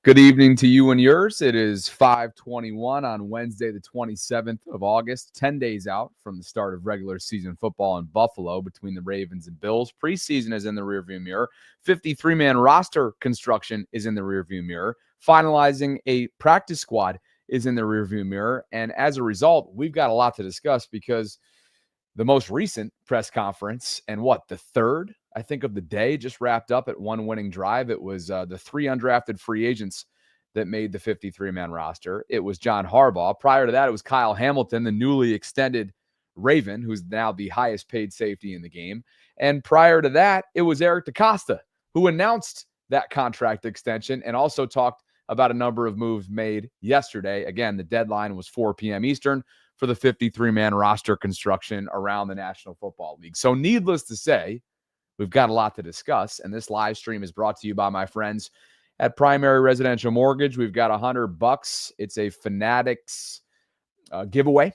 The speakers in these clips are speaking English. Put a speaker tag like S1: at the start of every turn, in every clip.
S1: Good evening to you and yours. It is 5:21 on Wednesday, the 27th of August, 10 days out from the start of regular season football in Buffalo between the Ravens and Bills. Preseason is in the rearview mirror. 53-man roster construction is in the rearview mirror. Finalizing a practice squad is in the rearview mirror. And as a result, we've got a lot to discuss because the most recent press conference and the third, I think, of the day just wrapped up at one winning drive. It was the three undrafted free agents that made the 53-man roster. It was John Harbaugh. Prior to that, it was Kyle Hamilton, the newly extended Raven, who's now the highest paid safety in the game. And prior to that, it was Eric DeCosta, who announced that contract extension and also talked about a number of moves made yesterday. Again, the deadline was 4 p.m. Eastern for the 53-man roster construction around the National Football League. So needless to say, we've got a lot to discuss, and this live stream is brought to you by my friends at Primary Residential Mortgage. We've got $100. It's a Fanatics giveaway,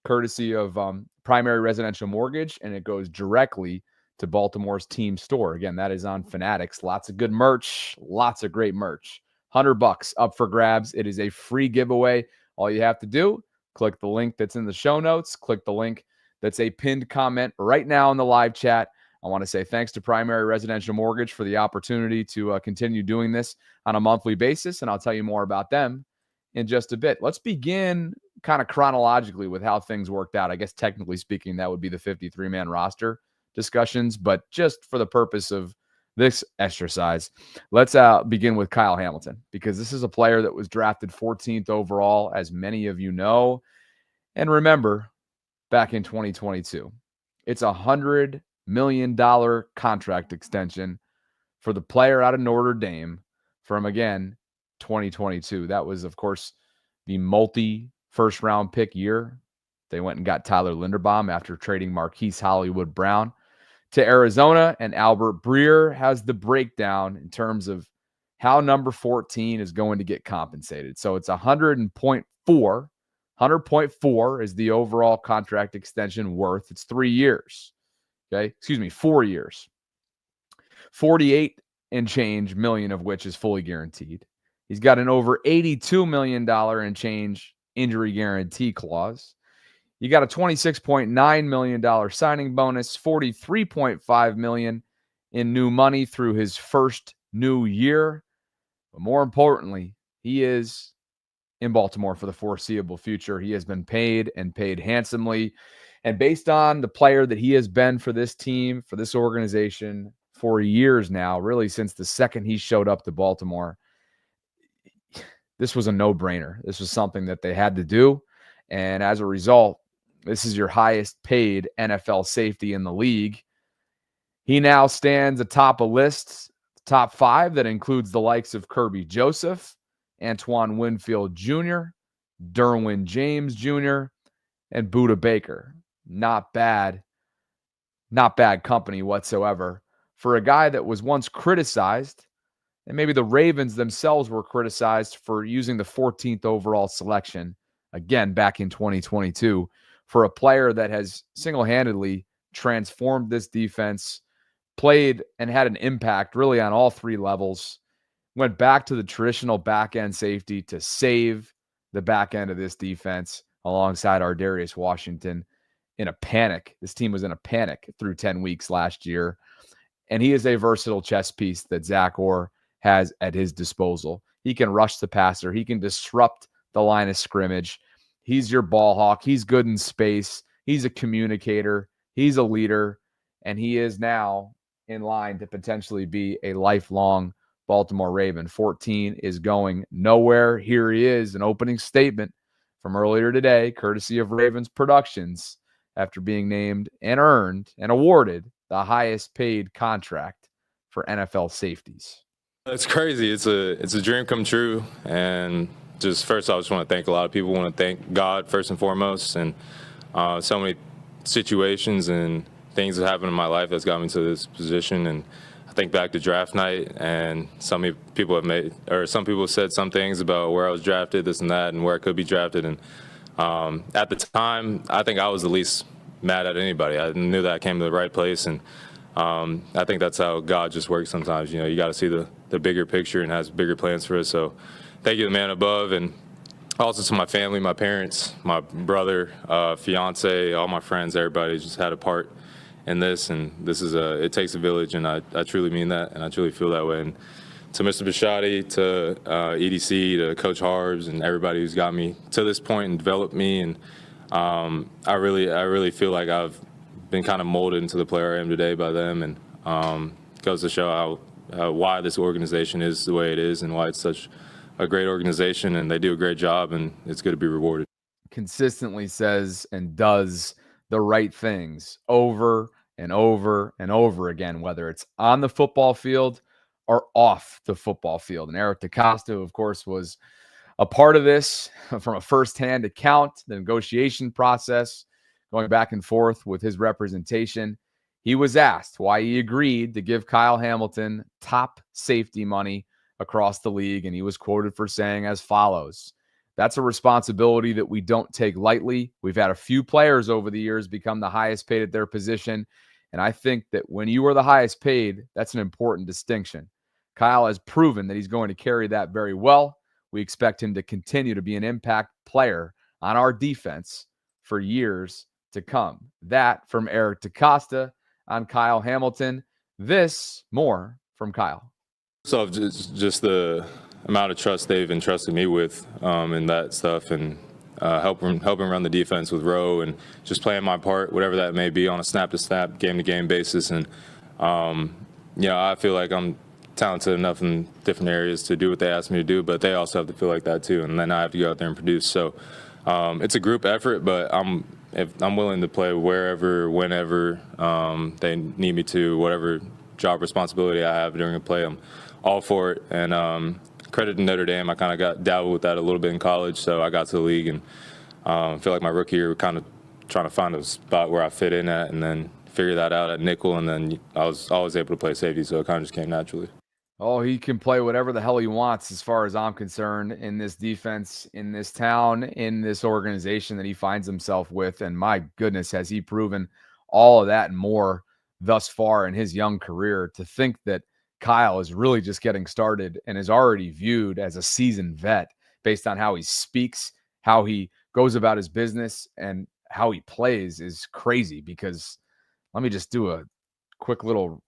S1: courtesy of Primary Residential Mortgage, and it goes directly to Baltimore's team store. Again, that is on Fanatics. Lots of good merch, lots of great merch. $100 up for grabs. It is a free giveaway. All you have to do, click the link that's in the show notes. Click the link that's a pinned comment right now in the live chat. I want to say thanks to Primary Residential Mortgage for the opportunity to continue doing this on a monthly basis, and I'll tell you more about them in just a bit. Let's begin kind of chronologically with how things worked out. I guess technically speaking, that would be the 53-man roster discussions, but just for the purpose of this exercise, let's begin with Kyle Hamilton, because this is a player that was drafted 14th overall, as many of you know. And remember, back in 2022, it's $100 million contract extension for the player out of Notre Dame from, again, 2022. That was, of course, the multi-first-round pick year. They went and got Tyler Linderbaum after trading Marquise Hollywood Brown to Arizona, and Albert Breer has the breakdown in terms of how number 14 is going to get compensated. So it's 100.4. 100.4 is the overall contract extension worth. It's 3 years. Okay, 4 years. 48 and change million of which is fully guaranteed. He's got an over $82 million and change injury guarantee clause. You got a $26.9 million signing bonus, $43.5 million in new money through his first new year. But more importantly, he is in Baltimore for the foreseeable future. He has been paid and paid handsomely. And based on the player that he has been for this team, for this organization for years now, really since the second he showed up to Baltimore, this was a no-brainer. This was something that they had to do. And as a result, this is your highest paid NFL safety in the league. He now stands atop a list, top 5, that includes the likes of Kirby Joseph, Antoine Winfield Jr., Derwin James Jr., and Budda Baker. Not bad company whatsoever for a guy that was once criticized, and maybe the Ravens themselves were criticized for using the 14th overall selection, again, back in 2022, for a player that has single-handedly transformed this defense, played and had an impact really on all 3 levels, went back to the traditional back-end safety to save the back end of this defense alongside Ardarius Washington in a panic. This team was in a panic through 10 weeks last year, and he is a versatile chess piece that Zach Orr has at his disposal. He can rush the passer. He can disrupt the line of scrimmage. He's your ball hawk. He's good in space. He's a communicator. He's a leader. And he is now in line to potentially be a lifelong Baltimore Raven. 14 is going nowhere. Here he is, an opening statement from earlier today, courtesy of Ravens Productions, after being named and earned and awarded the highest paid contract for NFL safeties.
S2: It's crazy. It's a dream come true. And just first, I just want to thank a lot of people. I want to thank God first and foremost, and so many situations and things that happened in my life that's got me to this position. And I think back to draft night, and some people have said some things about where I was drafted, this and that, and where I could be drafted. And at the time, I think I was the least mad at anybody. I knew that I came to the right place, and I think that's how God just works sometimes. You got to see the bigger picture and has bigger plans for us. So thank you to the man above, and also to my family, my parents, my brother, fiance, all my friends, everybody just had a part in this. And this is it takes a village, and I truly mean that, and I truly feel that way. And to Mr. Bisciotti, to EDC, to Coach Harbs, and everybody who's got me to this point and developed me. And I really feel like I've been kind of molded into the player I am today by them. And goes to show why this organization is the way it is and why it's such a great organization. And they do a great job, and it's good to be rewarded.
S1: Consistently says and does the right things over and over and over again, whether it's on the football field or off the football field. And Eric DeCosta, of course, was a part of this from a firsthand account, the negotiation process, going back and forth with his representation. He was asked why he agreed to give Kyle Hamilton top safety money across the league, and he was quoted for saying as follows: "That's a responsibility that we don't take lightly. We've had a few players over the years become the highest paid at their position, and I think that when you are the highest paid, that's an important distinction. Kyle has proven that he's going to carry that very well. We expect him to continue to be an impact player on our defense for years to come." That from Eric DeCosta on Kyle Hamilton. This more from Kyle.
S2: So just the amount of trust they've entrusted me with and that stuff, and helping run the defense with Rowe, and just playing my part, whatever that may be, on a snap-to-snap, game-to-game basis. And I feel like I'm talented enough in different areas to do what they ask me to do, but they also have to feel like that too, and then I have to go out there and produce. So it's a group effort, but I'm willing to play wherever, whenever they need me to, whatever job responsibility I have during a play, I'm all for it. And credit to Notre Dame, I kind of got dabbled with that a little bit in college, so I got to the league, and I feel like my rookie year, kind of trying to find a spot where I fit in at, and then figure that out at nickel, and then I was always able to play safety, so it kind of just came naturally.
S1: Oh, he can play whatever the hell he wants as far as I'm concerned in this defense, in this town, in this organization that he finds himself with. And my goodness, has he proven all of that and more thus far in his young career. To think that Kyle is really just getting started and is already viewed as a seasoned vet based on how he speaks, how he goes about his business, and how he plays is crazy. Because let me just do a quick little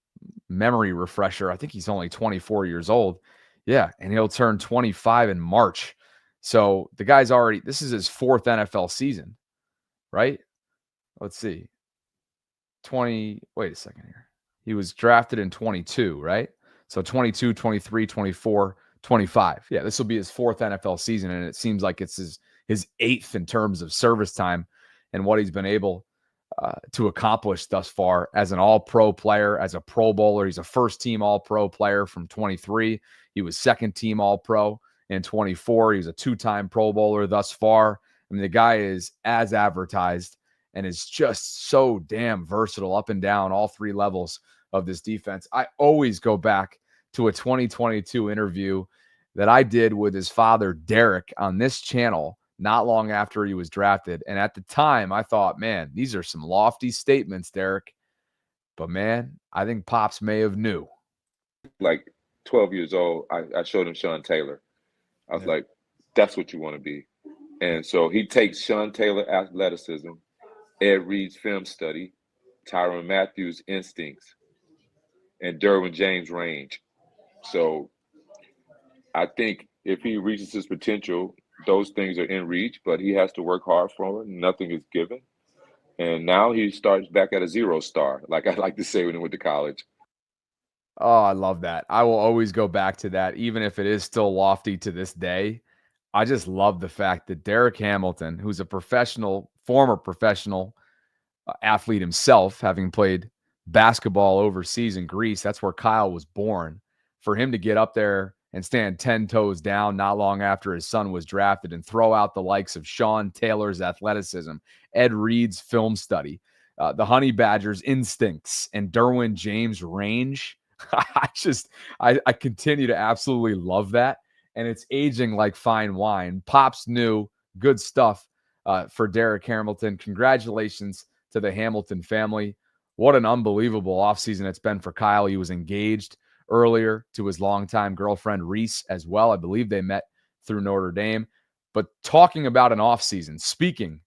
S1: memory refresher. I think he's only 24 years old. Yeah, and he'll turn 25 in March. So the guy's already, this is his fourth NFL season, right? Let's see. Wait a second here. He was drafted in 22, right? So 22, 23, 24, 25. Yeah, this will be his fourth NFL season, and it seems like it's his eighth in terms of service time and what he's been able to accomplish thus far as an all-pro player, as a Pro Bowler. He's a first-team all-pro player from 23. He was second-team all-pro in 24. He was a two-time Pro Bowler thus far. I mean, the guy is as advertised and is just so damn versatile up and down all three levels of this defense. I always go back to a 2022 interview that I did with his father, Derek, on this channel not long after he was drafted. And at the time, I thought, man, these are some lofty statements, Derek. But, man, I think Pops may have knew.
S3: Like 12 years old, I showed him Sean Taylor. I was like, that's what you want to be. And so he takes Sean Taylor athleticism, Ed Reed's film study, Tyrann Mathieu's instincts, and Derwin James' range. So I think if he reaches his potential, those things are in reach, but he has to work hard for it. Nothing is given. And now he starts back at a zero star, like I like to say when he went to college.
S1: Oh, I love that. I will always go back to that, even if it is still lofty to this day. I just love the fact that Derek Hamilton, who's a former professional athlete himself, having played basketball overseas in Greece, that's where Kyle was born, for him to get up there and stand 10 toes down not long after his son was drafted and throw out the likes of Sean Taylor's athleticism, Ed Reed's film study, the Honey Badger's instincts, and Derwin James' range. I continue to absolutely love that. And it's aging like fine wine. Pops knew. Good stuff for Derek Hamilton. Congratulations to the Hamilton family. What an unbelievable offseason it's been for Kyle. He was engaged earlier to his longtime girlfriend, Reese, as well. I believe they met through Notre Dame. But talking about an offseason, speaking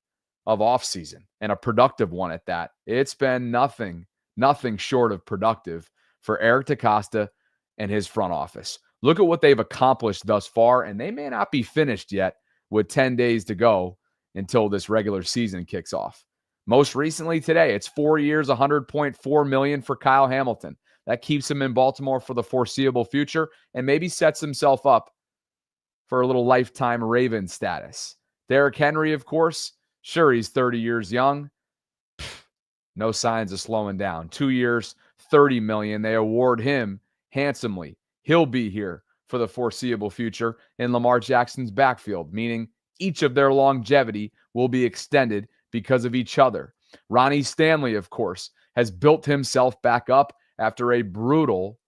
S1: of offseason, and a productive one at that, it's been nothing short of productive for Eric DeCosta and his front office. Look at what they've accomplished thus far, and they may not be finished yet with 10 days to go until this regular season kicks off. Most recently today, it's 4 years, $100.4 million for Kyle Hamilton. That keeps him in Baltimore for the foreseeable future and maybe sets himself up for a little lifetime Raven status. Derrick Henry, of course, sure, he's 30 years young. No signs of slowing down. 2 years, $30 million. They award him handsomely. He'll be here for the foreseeable future in Lamar Jackson's backfield, meaning each of their longevity will be extended because of each other. Ronnie Stanley, of course, has built himself back up after a brutal,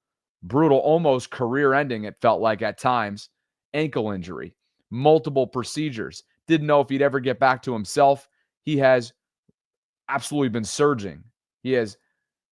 S1: almost career-ending, it felt like at times, ankle injury, multiple procedures. Didn't know if he'd ever get back to himself. He has absolutely been surging. He has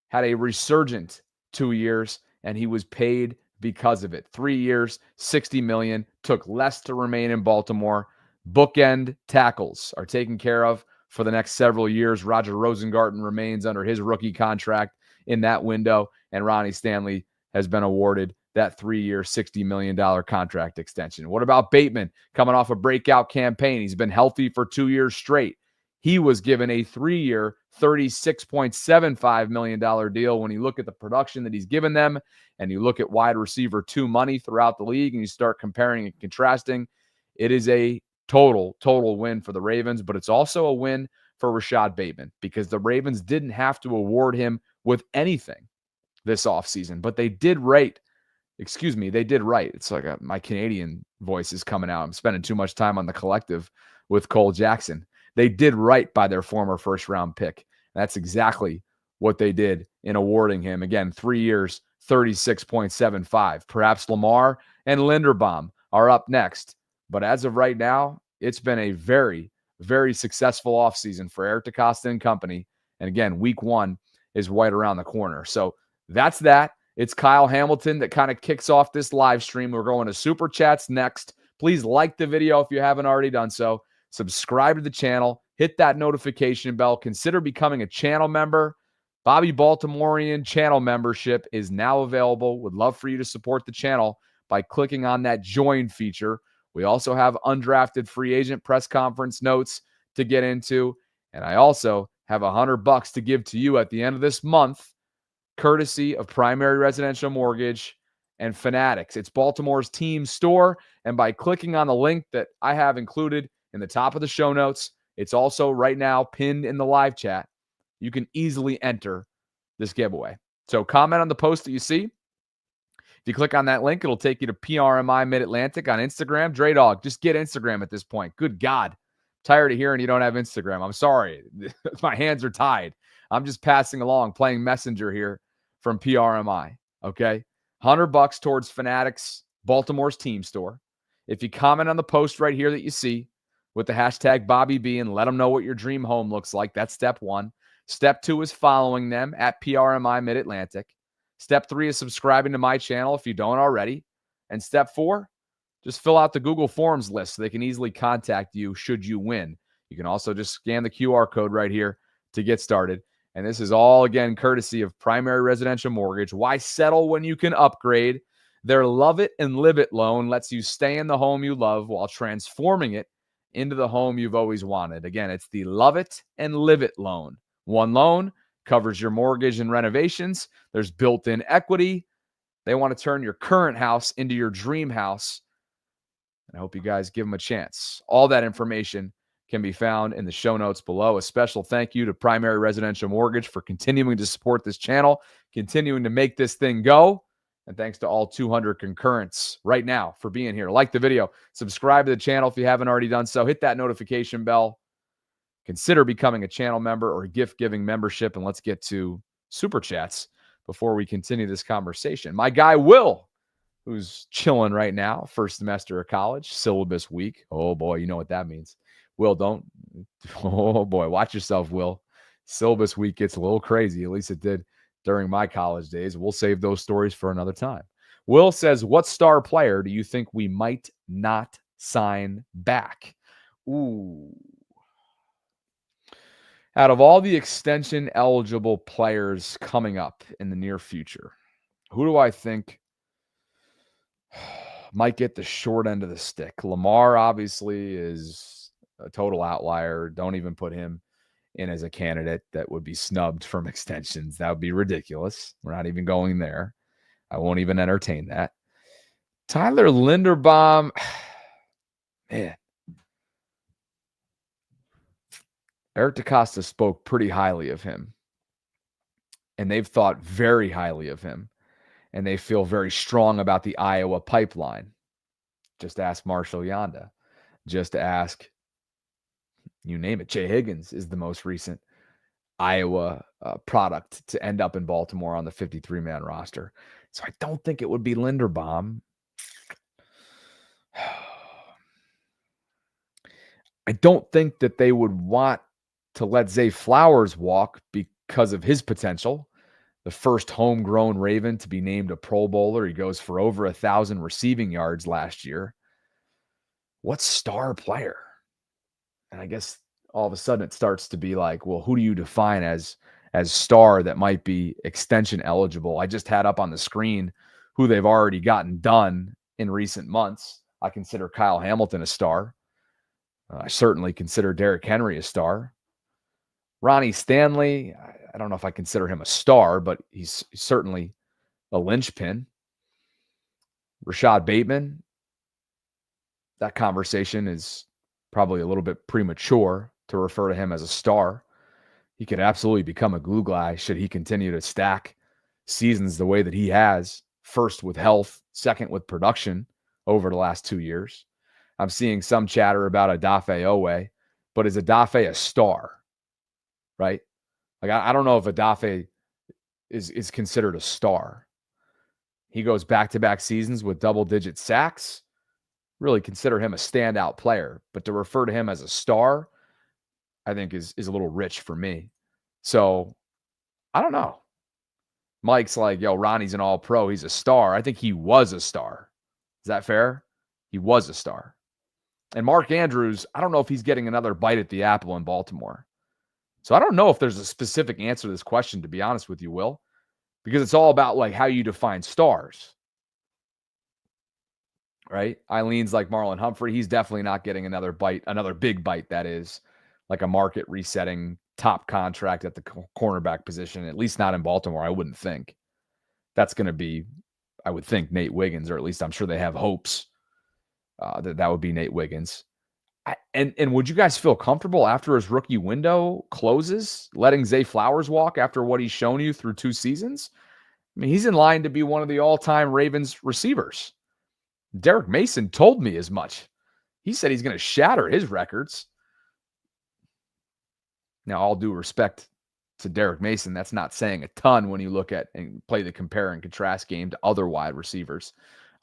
S1: had a resurgent 2 years, and he was paid because of it. 3 years, $60 million, took less to remain in Baltimore. Bookend tackles are taken care of for the next several years. Roger Rosengarten remains under his rookie contract in that window, and Ronnie Stanley has been awarded that 3-year, $60 million contract extension. What about Bateman coming off a breakout campaign? He's been healthy for 2 years straight. He was given a 3-year, $36.75 million deal. When you look at the production that he's given them and you look at wide receiver 2 money throughout the league and you start comparing and contrasting, it is a total win for the Ravens, but it's also a win for Rashad Bateman because the Ravens didn't have to award him with anything this offseason, but they did right. They did right. It's like my Canadian voice is coming out. I'm spending too much time on the collective with Cole Jackson. They did right by their former first-round pick. That's exactly what they did in awarding him. Again, 3 years, $36.75. Perhaps Lamar and Linderbaum are up next. But as of right now, it's been a very, very successful offseason for Eric DeCosta and company. And again, week 1 is right around the corner. So that's that. It's Kyle Hamilton that kind of kicks off this live stream. We're going to Super Chats next. Please like the video if you haven't already done so. Subscribe to the channel. Hit that notification bell. Consider becoming a channel member. Bobby Baltimorean channel membership is now available. Would love for you to support the channel by clicking on that join feature. We also have undrafted free agent press conference notes to get into. And I also have $100 to give to you at the end of this month, courtesy of Primary Residential Mortgage and Fanatics. It's Baltimore's team store. And by clicking on the link that I have included in the top of the show notes, it's also right now pinned in the live chat. You can easily enter this giveaway. So comment on the post that you see. If you click on that link, it'll take you to PRMI Mid-Atlantic on Instagram. Dre Dog, just get Instagram at this point. Good God. Tired of hearing you don't have Instagram. I'm sorry. My hands are tied. I'm just passing along, playing messenger here from PRMI. Okay? $100 towards Fanatics, Baltimore's team store. If you comment on the post right here that you see with the hashtag BobbyB and let them know what your dream home looks like, that's step 1. Step 2 is following them at PRMI Mid-Atlantic. Step 3 is subscribing to my channel if you don't already. And step 4, just fill out the Google Forms list so they can easily contact you should you win. You can also just scan the QR code right here to get started. And this is all, again, courtesy of Primary Residential Mortgage. Why settle when you can upgrade? Their Love It and Live It loan lets you stay in the home you love while transforming it into the home you've always wanted. Again, it's the Love It and Live It loan. One loan covers your mortgage and renovations. There's built-in equity. They want to turn your current house into your dream house. And I hope you guys give them a chance. All that information can be found in the show notes below. A special thank you to Primary Residential Mortgage for continuing to support this channel, continuing to make this thing go. And thanks to all 200 concurrents right now for being here. Like the video. Subscribe to the channel if you haven't already done so. Hit that notification bell. Consider becoming a channel member or a gift-giving membership. And let's get to Super Chats before we continue this conversation. My guy, Will, who's chilling right now, first semester of college, syllabus week. Oh, boy, you know what that means. Will, oh, boy, watch yourself, Will. Syllabus week gets a little crazy. At least it did during my college days. We'll save those stories for another time. Will says, what star player do you think we might not sign back? Ooh. Out of all the extension eligible players coming up in the near future, who do I think might get the short end of the stick? Lamar obviously is a total outlier. Don't even put him in as a candidate that would be snubbed from extensions. That would be ridiculous. We're not even going there. I won't even entertain that. Tyler Linderbaum, man. Eric DeCosta spoke pretty highly of him, and they've thought very highly of him, and they feel very strong about the Iowa pipeline. Just ask Marshall Yanda. Just ask, you name it. Jay Higgins is the most recent Iowa product to end up in Baltimore on the 53-man roster. So I don't think it would be Linderbaum. I don't think that they would want to let Zay Flowers walk because of his potential. The first homegrown Raven to be named a Pro Bowler. He goes for over 1,000 receiving yards last year. What star player? And I guess all of a sudden it starts to be like, well, who do you define as star that might be extension eligible? I just had up on the screen who they've already gotten done in recent months. I consider Kyle Hamilton a star. I certainly consider Derrick Henry a star. Ronnie Stanley, I don't know if I consider him a star, but he's certainly a linchpin. Rashad Bateman, that conversation is probably a little bit premature to refer to him as a star. He could absolutely become a glue guy should he continue to stack seasons the way that he has, first with health, second with production over the last 2 years. I'm seeing some chatter about Odafe Owe, but is Odafe a star? Right? Like, I don't know if Odafe is considered a star. He goes back-to-back seasons with double-digit sacks. Really consider him a standout player. But to refer to him as a star, I think is a little rich for me. So, I don't know. Mike's like, yo, Ronnie's an all-pro. He's a star. I think he was a star. Is that fair? He was a star. And Mark Andrews, I don't know if he's getting another bite at the apple in Baltimore. So I don't know if there's a specific answer to this question, to be honest with you, Will, because it's all about like how you define stars, right? Eileen's like Marlon Humphrey. He's definitely not getting another bite, another big bite, that is, like a market resetting top contract at the cornerback position, at least not in Baltimore, I wouldn't think. That's going to be, I would think, Nate Wiggins, or at least I'm sure they have hopes that would be Nate Wiggins. And would you guys feel comfortable after his rookie window closes, letting Zay Flowers walk after what he's shown you through 2 seasons? I mean, he's in line to be one of the all-time Ravens receivers. Derek Mason told me as much. He said he's going to shatter his records. Now, all due respect to Derek Mason, that's not saying a ton when you look at and play the compare and contrast game to other wide receivers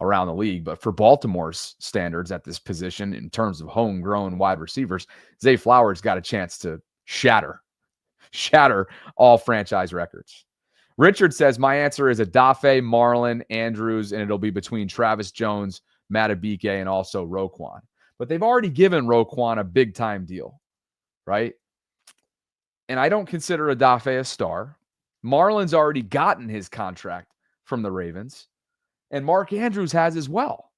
S1: around the league. But for Baltimore's standards at this position, in terms of homegrown wide receivers, Zay Flowers got a chance to shatter all franchise records. Richard says, my answer is Odafe, Marlon, Andrews, and it'll be between Travis Jones, Matabike, and also Roquan. But they've already given Roquan a big-time deal, right? And I don't consider Odafe a star. Marlon's already gotten his contract from the Ravens. And Mark Andrews has as well.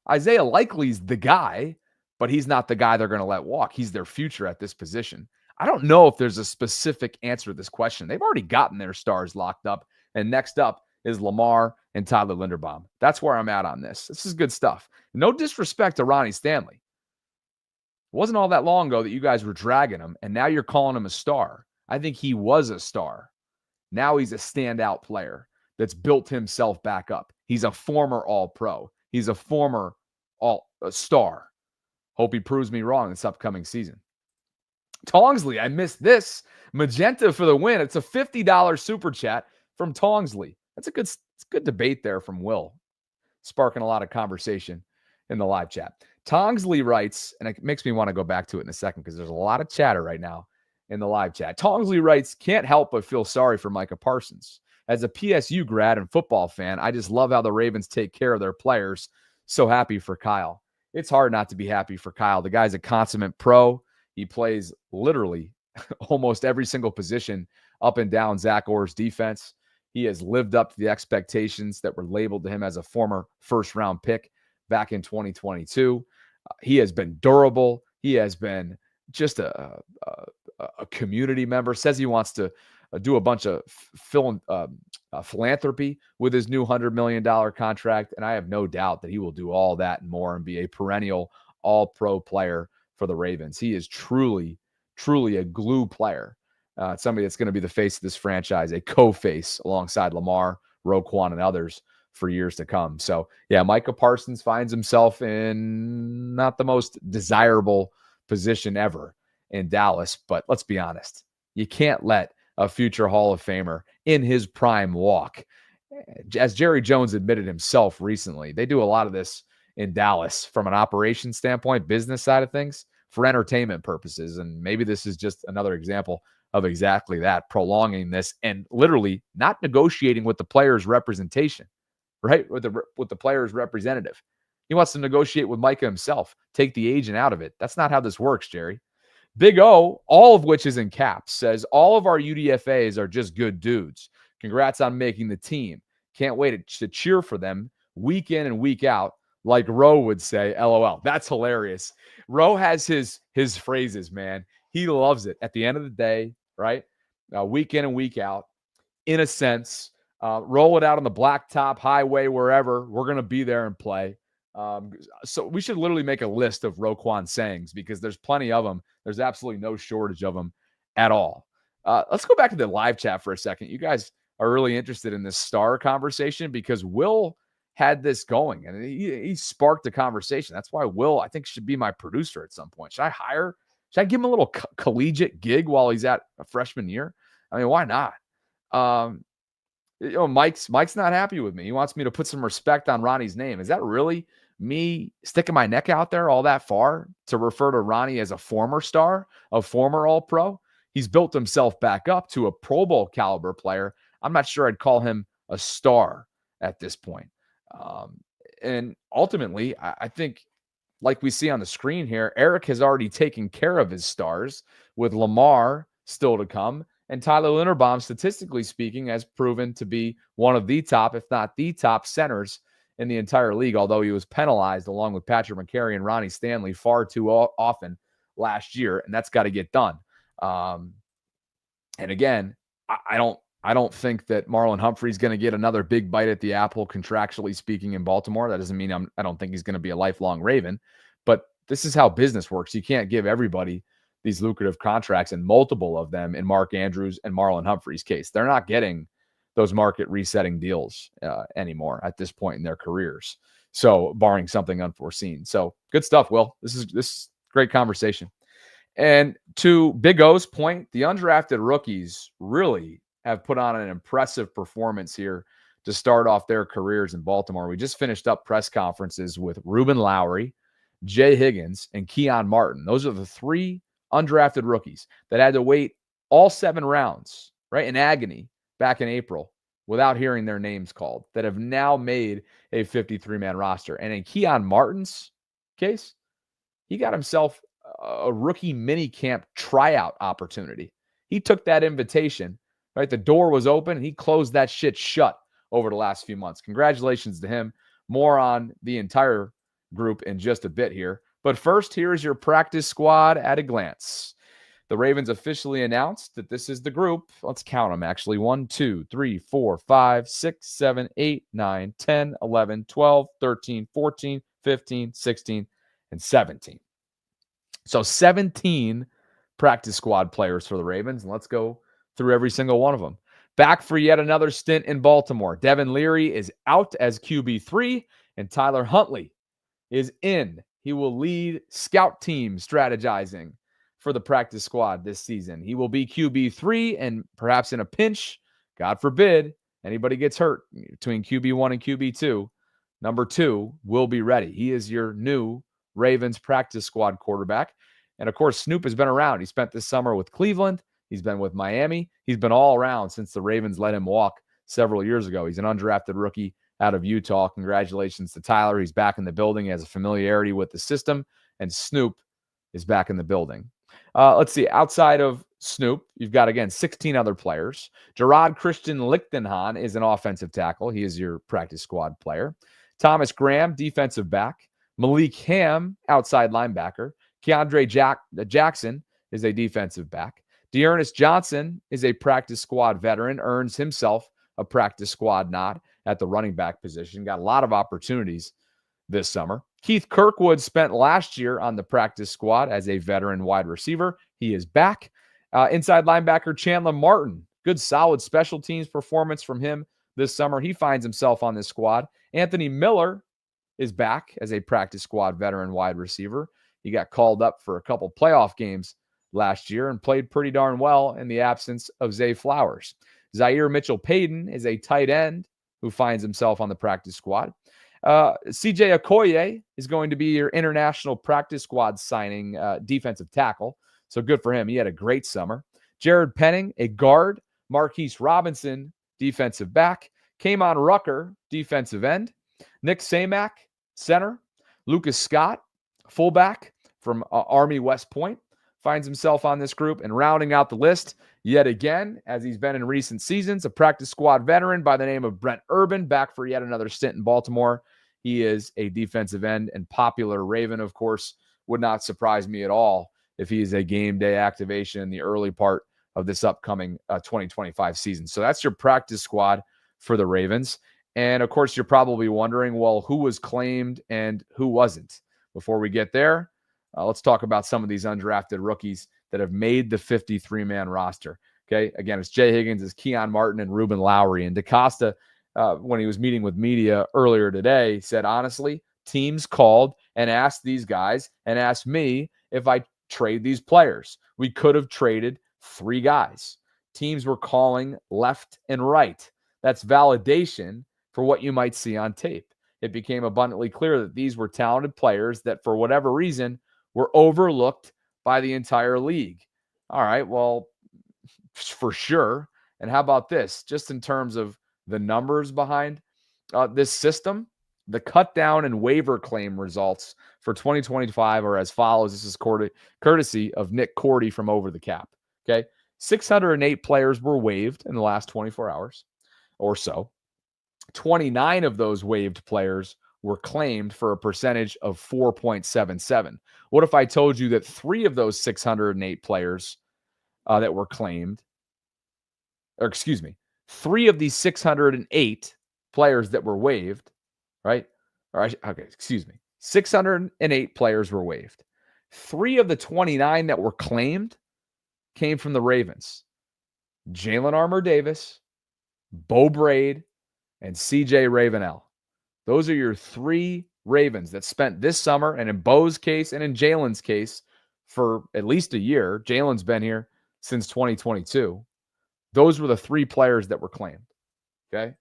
S1: Isaiah Likely's the guy, but he's not the guy they're going to let walk. He's their future at this position. I don't know if there's a specific answer to this question. They've already gotten their stars locked up. And next up is Lamar and Tyler Linderbaum. That's where I'm at on this. This is good stuff. No disrespect to Ronnie Stanley. It wasn't all that long ago that you guys were dragging him, and now you're calling him a star. I think he was a star. Now he's a standout player that's built himself back up. He's a former All-Pro. He's a former star. Hope he proves me wrong this upcoming season. Tongsley, I missed this. Magenta for the win. It's a $50 super chat from Tongsley. That's a good debate there from Will, sparking a lot of conversation in the live chat. Tongsley writes, and it makes me want to go back to it in a second because there's a lot of chatter right now in the live chat. Tongsley writes, can't help but feel sorry for Micah Parsons. As a PSU grad and football fan, I just love how the Ravens take care of their players. So happy for Kyle. It's hard not to be happy for Kyle. The guy's a consummate pro. He plays literally almost every single position up and down Zach Orr's defense. He has lived up to the expectations that were labeled to him as a former first-round pick back in 2022. He has been durable. He has been just a community member. Says he wants to do a bunch of philanthropy with his new $100 million contract. And I have no doubt that he will do all that and more and be a perennial all-pro player for the Ravens. He is truly, truly a glue player. Somebody that's going to be the face of this franchise, a co-face alongside Lamar, Roquan, and others for years to come. So, yeah, Micah Parsons finds himself in not the most desirable position ever in Dallas. But let's be honest, you can't let a future Hall of Famer in his prime walk. As Jerry Jones admitted himself recently, they do a lot of this in Dallas from an operations standpoint, business side of things, for entertainment purposes. And maybe this is just another example of exactly that, prolonging this and literally not negotiating with the player's representation, right? With the player's representative. He wants to negotiate with Micah himself, take the agent out of it. That's not how this works, Jerry. Big O, all of which is in caps, says all of our UDFAs are just good dudes. Congrats on making the team. Can't wait to cheer for them week in and week out, like Roe would say. LOL. That's hilarious. Roe has his phrases, man. He loves it. At the end of the day, right? Week in and week out, in a sense, roll it out on the blacktop highway, wherever. We're going to be there and play. So we should literally make a list of Roquan sayings because there's plenty of them. There's absolutely no shortage of them at all. Let's go back to the live chat for a second. You guys are really interested in this star conversation because Will had this going and he sparked the conversation. That's why Will, I think, should be my producer at some point. Should I give him a little collegiate gig while he's at a freshman year? I mean, why not? Mike's not happy with me. He wants me to put some respect on Ronnie's name. Is that really me sticking my neck out there all that far to refer to Ronnie as a former star, a former All-Pro? He's built himself back up to a Pro Bowl caliber player. I'm not sure I'd call him a star at this point. And ultimately, I think, like we see on the screen here, Eric has already taken care of his stars with Lamar still to come. And Tyler Linderbaum, statistically speaking, has proven to be one of the top, if not the top centers in the entire league, although he was penalized along with Patrick McCarry and Ronnie Stanley far too often last year, and that's got to get done. And again, I don't think that Marlon Humphrey's going to get another big bite at the apple, contractually speaking, in Baltimore. That doesn't mean I don't think he's going to be a lifelong Raven, but this is how business works. You can't give everybody these lucrative contracts, and multiple of them in Mark Andrews and Marlon Humphrey's case. They're not getting those market resetting deals anymore at this point in their careers. So barring something unforeseen. So good stuff, Will. This is great conversation. And to Big O's point, the undrafted rookies really have put on an impressive performance here to start off their careers in Baltimore. We just finished up press conferences with Reuben Lowry, Jay Higgins, and Keon Martin. Those are the three undrafted rookies that had to wait all 7 rounds, right, in agony back in April without hearing their names called, that have now made a 53-man roster. And in Keon Martin's case, he got himself a rookie mini camp tryout opportunity. He took that invitation, right? The door was open, and he closed that shit shut over the last few months. Congratulations to him. More on the entire group in just a bit here. But first, here's your practice squad at a glance. The Ravens officially announced that this is the group. Let's count them, actually. 1, 2, 3, 4, 5, 6, 7, 8, 9, 10, 11, 12, 13, 14, 15, 16, and 17. So 17 practice squad players for the Ravens. And let's go through every single one of them. Back for yet another stint in Baltimore. Devin Leary is out as QB3, and Tyler Huntley is in. He will lead scout team strategizing for the practice squad this season. He will be QB3, and perhaps in a pinch, God forbid, anybody gets hurt between QB1 and QB2, number 2 will be ready. He is your new Ravens practice squad quarterback. And of course, Snoop has been around. He spent this summer with Cleveland. He's been with Miami. He's been all around since the Ravens let him walk several years ago. He's an undrafted rookie out of Utah. Congratulations to Tyler. He's back in the building. He has a familiarity with the system, and Snoop is back in the building. Let's see. Outside of Snoop, you've got, again, 16 other players. Gerard Christian Lichtenhahn is an offensive tackle. He is your practice squad player. Thomas Graham, defensive back. Malik Ham, outside linebacker. Keandre Jackson is a defensive back. Dearness Johnson is a practice squad veteran, earns himself a practice squad nod at the running back position. Got a lot of opportunities this summer. Keith Kirkwood spent last year on the practice squad as a veteran wide receiver. He is back. Inside linebacker Chandler Martin. Good solid special teams performance from him this summer. He finds himself on this squad. Anthony Miller is back as a practice squad veteran wide receiver. He got called up for a couple playoff games last year and played pretty darn well in the absence of Zay Flowers. Zaire Mitchell-Payton is a tight end who finds himself on the practice squad. CJ Okoye is going to be your international practice squad signing defensive tackle. So good for him. He had a great summer. Jared Penning, a guard. Marquise Robinson, defensive back. Kamon Rucker, defensive end. Nick Samak, center. Lucas Scott, fullback from Army West Point, finds himself on this group. And rounding out the list, yet again, as he's been in recent seasons, a practice squad veteran by the name of Brent Urban, back for yet another stint in Baltimore. He is a defensive end and popular Raven, of course. Would not surprise me at all if he is a game day activation in the early part of this upcoming 2025 season. So that's your practice squad for the Ravens. And of course, you're probably wondering, well, who was claimed and who wasn't? Before we get there, let's talk about some of these undrafted rookies that have made the 53-man roster. Okay, again, it's Jay Higgins, it's Keon Martin, and Ruben Lowry. And DaCosta, when he was meeting with media earlier today, said, honestly, teams called and asked these guys and asked me if I trade these players. We could have traded 3 guys. Teams were calling left and right. That's validation for what you might see on tape. It became abundantly clear that these were talented players that, for whatever reason, were overlooked by the entire league. All right, well, for sure. And how about this? Just in terms of the numbers behind this system, the cut down and waiver claim results for 2025 are as follows. This is courtesy of Nick Cordy from Over the Cap. Okay, 608 players were waived in the last 24 hours or so. 29 of those waived players were claimed for a percentage of 4.77. What if I told you that 3 of those 608 players that were claimed, 3 of these 608 players that were waived, right? 608 players were waived. 3 of the 29 that were claimed came from the Ravens. Jalen Armour-Davis, Bo Braid, and CJ Ravenel. Those are your 3 Ravens that spent this summer, and in Bo's case and in Jalen's case, for at least a year. Jalen's been here since 2022. Those were the 3 players that were claimed. Okay?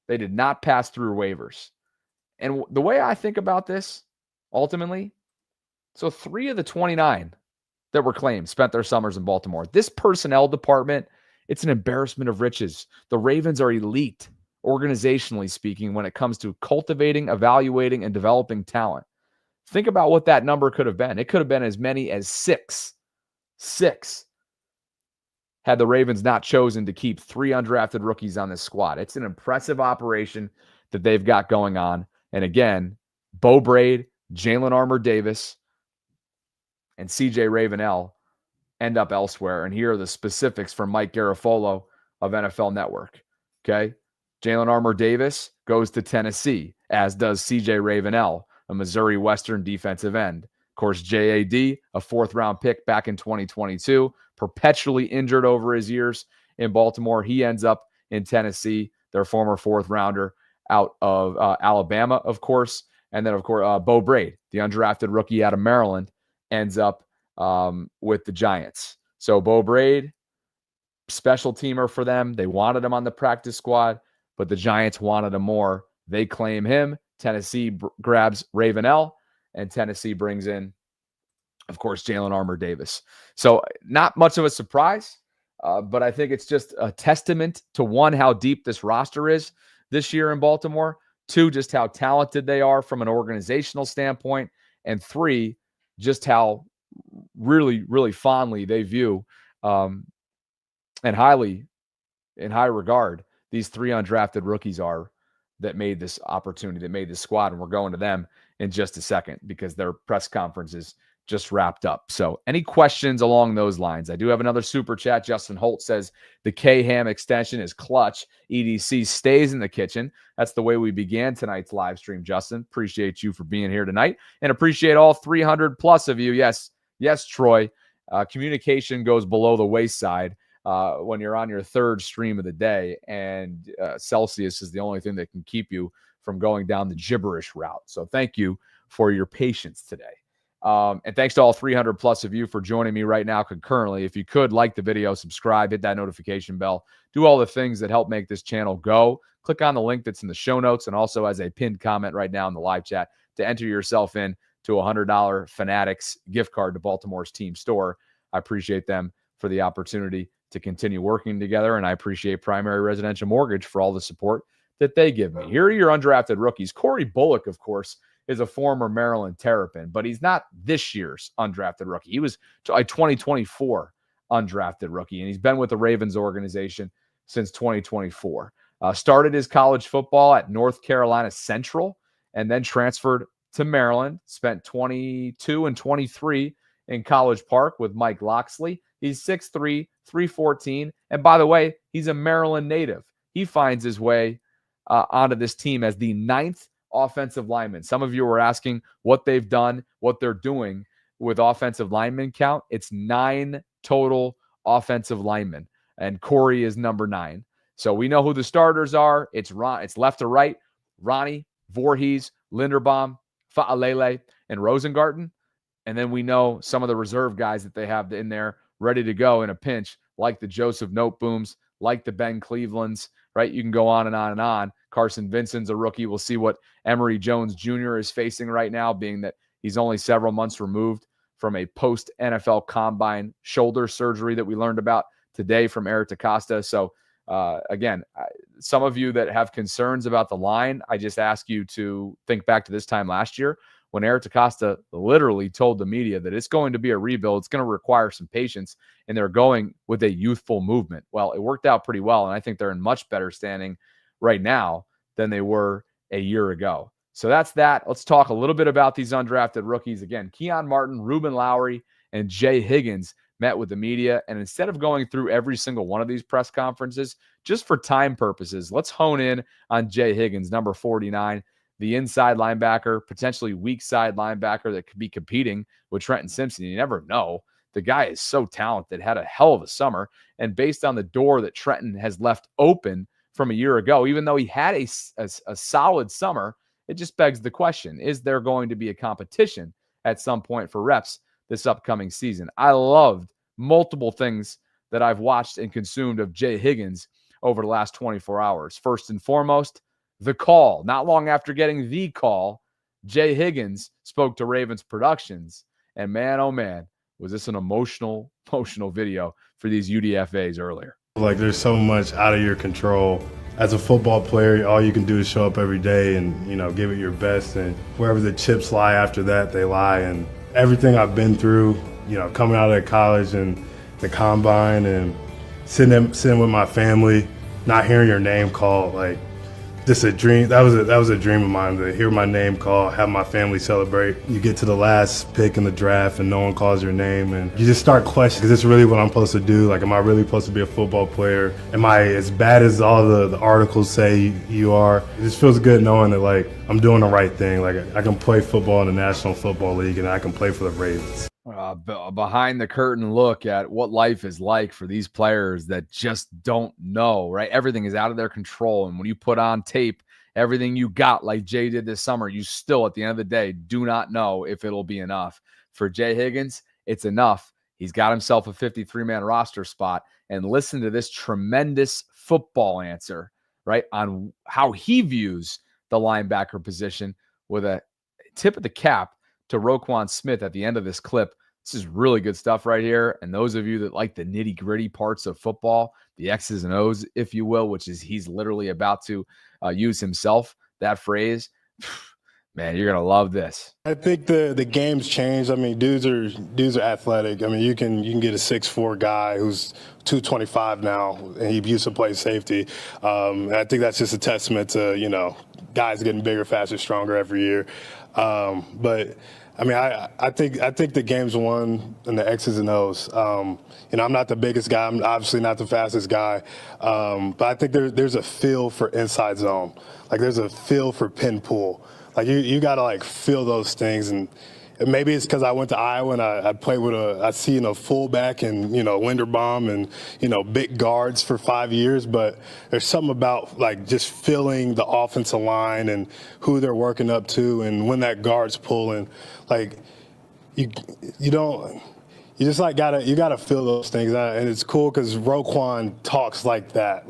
S1: They did not pass through waivers. And the way I think about this, ultimately, so 3 of the 29 that were claimed spent their summers in Baltimore. This personnel department, it's an embarrassment of riches. The Ravens are elite, organizationally speaking, when it comes to cultivating, evaluating, and developing talent. Think about what that number could have been. It could have been as many as 6 had the Ravens not chosen to keep 3 undrafted rookies on this squad. It's an impressive operation that they've got going on. And again, Bo Braid, Jalen Armour-Davis, and CJ Ravenel end up elsewhere. And here are the specifics from Mike Garafolo of NFL Network. Okay? Jalen Armour-Davis goes to Tennessee, as does CJ Ravenel, a Missouri Western defensive end. Of course, JAD, a 4th-round pick back in 2022, perpetually injured over his years in Baltimore. He ends up in Tennessee, their former 4th-rounder out of Alabama, of course. And then, of course, Bo Braid, the undrafted rookie out of Maryland, ends up with the Giants. So Bo Braid, special teamer for them. They wanted him on the practice squad, but the Giants wanted him more. They claim him. Tennessee grabs Ravenel, and Tennessee brings in of course, Jalen Armour-Davis. So not much of a surprise, but I think it's just a testament to, one, how deep this roster is this year in Baltimore, two, just how talented they are from an organizational standpoint, and three, just how really, really fondly they view and highly, in high regard, these three undrafted rookies are that made this opportunity, that made this squad. And we're going to them in just a second because their press conference is just wrapped up. So any questions along those lines? I do have another super chat. Justin Holt says the K-Ham extension is clutch. EDC stays in the kitchen. That's the way we began tonight's live stream, Justin. Appreciate you for being here tonight and appreciate all 300 plus of you. Yes, Troy. Communication goes below the wayside when you're on your third stream of the day, and Celsius is the only thing that can keep you from going down the gibberish route. So thank you for your patience today. And thanks to all 300 plus of you for joining me right now concurrently. If you could, like the video, subscribe, hit that notification bell, do all the things that help make this channel go. Click on the link that's in the show notes and also as a pinned comment right now in the live chat to enter yourself in to a $100 Fanatics gift card to Baltimore's team store. I appreciate them for the opportunity to continue working together, and I appreciate Primary Residential Mortgage for all the support that they give me. Here are your undrafted rookies. Corey Bullock, of course, is a former Maryland Terrapin, but he's not this year's undrafted rookie. He was a 2024 undrafted rookie, and he's been with the Ravens organization since 2024. Started his college football at North Carolina Central and then transferred to Maryland, spent 22 and 23 in College Park with Mike Loxley. He's 6'3", 314. And by the way, he's a Maryland native. He finds his way onto this team as the 9th offensive lineman. Some of you were asking what they've done, what they're doing with offensive lineman count. It's 9 total offensive linemen, and Corey is number 9. So we know who the starters are. It's left to right: Ronnie, Voorhees, Linderbaum, Fa'alele, and Rosengarten. And then we know some of the reserve guys that they have in there ready to go in a pinch, like the Joseph Notebooms, like the Ben Clevelands, right? You can go on and on and on. Carson Vincent's a rookie. We'll see what Emory Jones Jr. is facing right now, being that he's only several months removed from a post-NFL combine shoulder surgery that we learned about today from Eric DaCosta. So, again, some of you that have concerns about the line, I just ask you to think back to this time last year when Eric DaCosta literally told the media that it's going to be a rebuild. It's going to require some patience, and they're going with a youthful movement. Well, it worked out pretty well, and I think they're in much better standing right now than they were a year ago. So that's that. Let's talk a little bit about these undrafted rookies. Again, Keon Martin, Ruben Lowry, and Jay Higgins met with the media, and instead of going through every single one of these press conferences, just for time purposes, let's hone in on Jay Higgins, number 49, the inside linebacker, potentially weak side linebacker that could be competing with Trenton Simpson. You never know. The guy is so talented, had a hell of a summer. And based on the door that Trenton has left open from a year ago, even though he had a solid summer, it just begs the question, is there going to be a competition at some point for reps this upcoming season? I loved multiple things that I've watched and consumed of Jay Higgins over the last 24 hours. First and foremost, the call. Not long after getting the call, Jay Higgins spoke to Ravens Productions, and man, oh man, was this an emotional video for these UDFAs earlier.
S4: Like, there's so much out of your control. As a football player, all you can do is show up every day and, give it your best, and wherever the chips lie after that, they lie. And everything I've been through, coming out of college and the combine and sitting with my family, not hearing your name called, like, just a dream. That was a dream of mine, to hear my name called, have my family celebrate. You get to the last pick in the draft and no one calls your name, and you just start questioning, is this really what I'm supposed to do? Like, am I really supposed to be a football player? Am I as bad as all the articles say you are? It just feels good knowing that, like, I'm doing the right thing. Like, I can play football in the National Football League and I can play for the Ravens.
S1: Behind the curtain look at what life is like for these players that just don't know, right? Everything is out of their control. And when you put on tape everything you got, like Jay did this summer, you still, at the end of the day, do not know if it'll be enough. For Jay Higgins, it's enough. He's got himself a 53-man roster spot. And listen to this tremendous football answer, right, on how he views the linebacker position with a tip of the cap to Roquan Smith at the end of this clip, This is really good stuff right here. And those of you that like the nitty-gritty parts of football, the X's and O's, if you will, which is he's literally about to use himself, that phrase, man, you're going to love this.
S4: I think the game's changed. I mean, dudes are athletic. I mean, you can get a 6'4" guy who's 225 now, and he used to play safety. And I think that's just a testament to, guys getting bigger, faster, stronger every year. But I mean, I think the game's won in the X's and O's. I'm not the biggest guy. I'm obviously not the fastest guy. But I think there's a feel for inside zone. Like there's a feel for pin pull. Like you got to feel those things. And maybe it's because I went to Iowa and I played with I see fullback and, Linderbaum and, big guards for 5 years. But there's something about just feeling the offensive line and who they're working up to and when that guard's pulling. You just gotta feel those things. And it's cool because Roquan talks like that.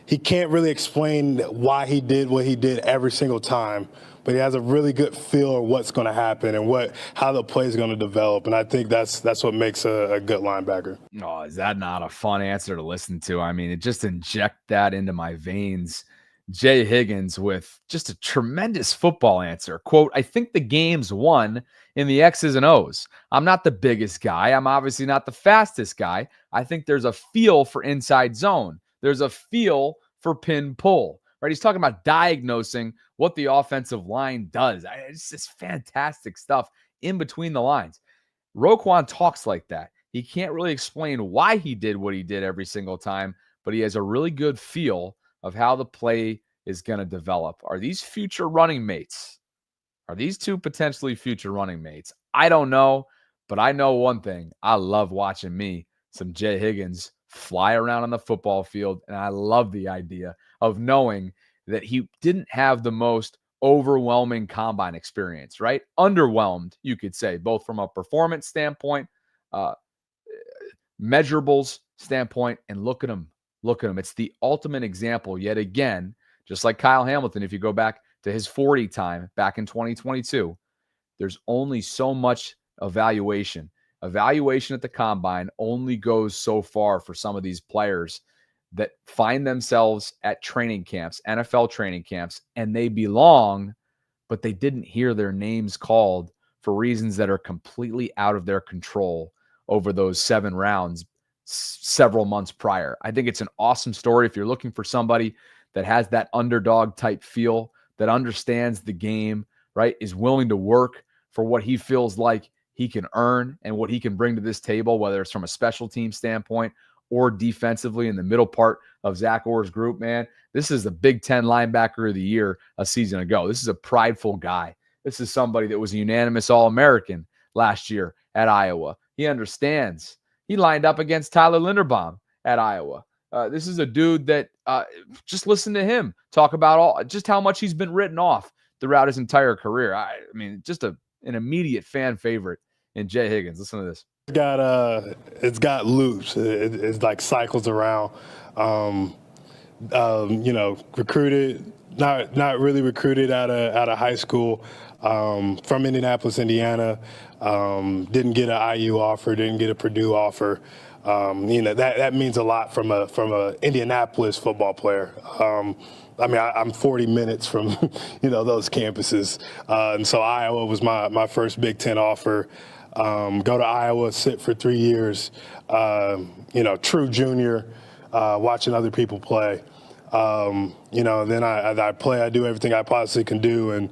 S4: He can't really explain why he did what he did every single time, but he has a really good feel of what's going to happen and how the play is going to develop. And I think that's what makes a good linebacker.
S1: Oh, is that not a fun answer to listen to? I mean, it just inject that into my veins. Jay Higgins with just a tremendous football answer. Quote, I think the game's won in the X's and O's. I'm not the biggest guy. I'm obviously not the fastest guy. I think there's a feel for inside zone. There's a feel for pin pull, right? He's talking about diagnosing what the offensive line does. It's just fantastic stuff in between the lines. Roquan talks like that. He can't really explain why he did what he did every single time, but he has a really good feel of how the play is going to develop. Are these future running mates? Are these two potentially future running mates? I don't know, but I know one thing. I love watching some Jay Higgins fly around on the football field, and I love the idea of knowing that he didn't have the most overwhelming combine experience, right? Underwhelmed, you could say, both from a performance standpoint, measurables standpoint, and look at him. Look at him. It's the ultimate example yet again, just like Kyle Hamilton, if you go back to his 40 time back in 2022, there's only so much evaluation. Evaluation at the combine only goes so far for some of these players that find themselves at training camps, NFL training camps, and they belong, but they didn't hear their names called for reasons that are completely out of their control over those 7 rounds several months prior. I think it's an awesome story. If you're looking for somebody that has that underdog type feel, that understands the game, right, is willing to work for what he feels like he can earn and what he can bring to this table, whether it's from a special team standpoint or defensively in the middle part of Zach Orr's group, man, this is the Big Ten linebacker of the year a season ago. This is a prideful guy. This is somebody that was a unanimous All-American last year at Iowa. He understands. He lined up against Tyler Linderbaum at Iowa. This is a dude that just listen to him talk about just how much he's been written off throughout his entire career. I mean, just an immediate fan favorite in Jay Higgins. Listen to this.
S4: It's got loops. It's like cycles around. Recruited, not really recruited out of high school. From Indianapolis, Indiana. Didn't get an IU offer. Didn't get a Purdue offer. That means a lot from a Indianapolis football player. I'm 40 minutes from those campuses, and so Iowa was my first Big Ten offer. Go to Iowa, sit for 3 years. True junior, watching other people play. Then I play. I do everything I possibly can do, and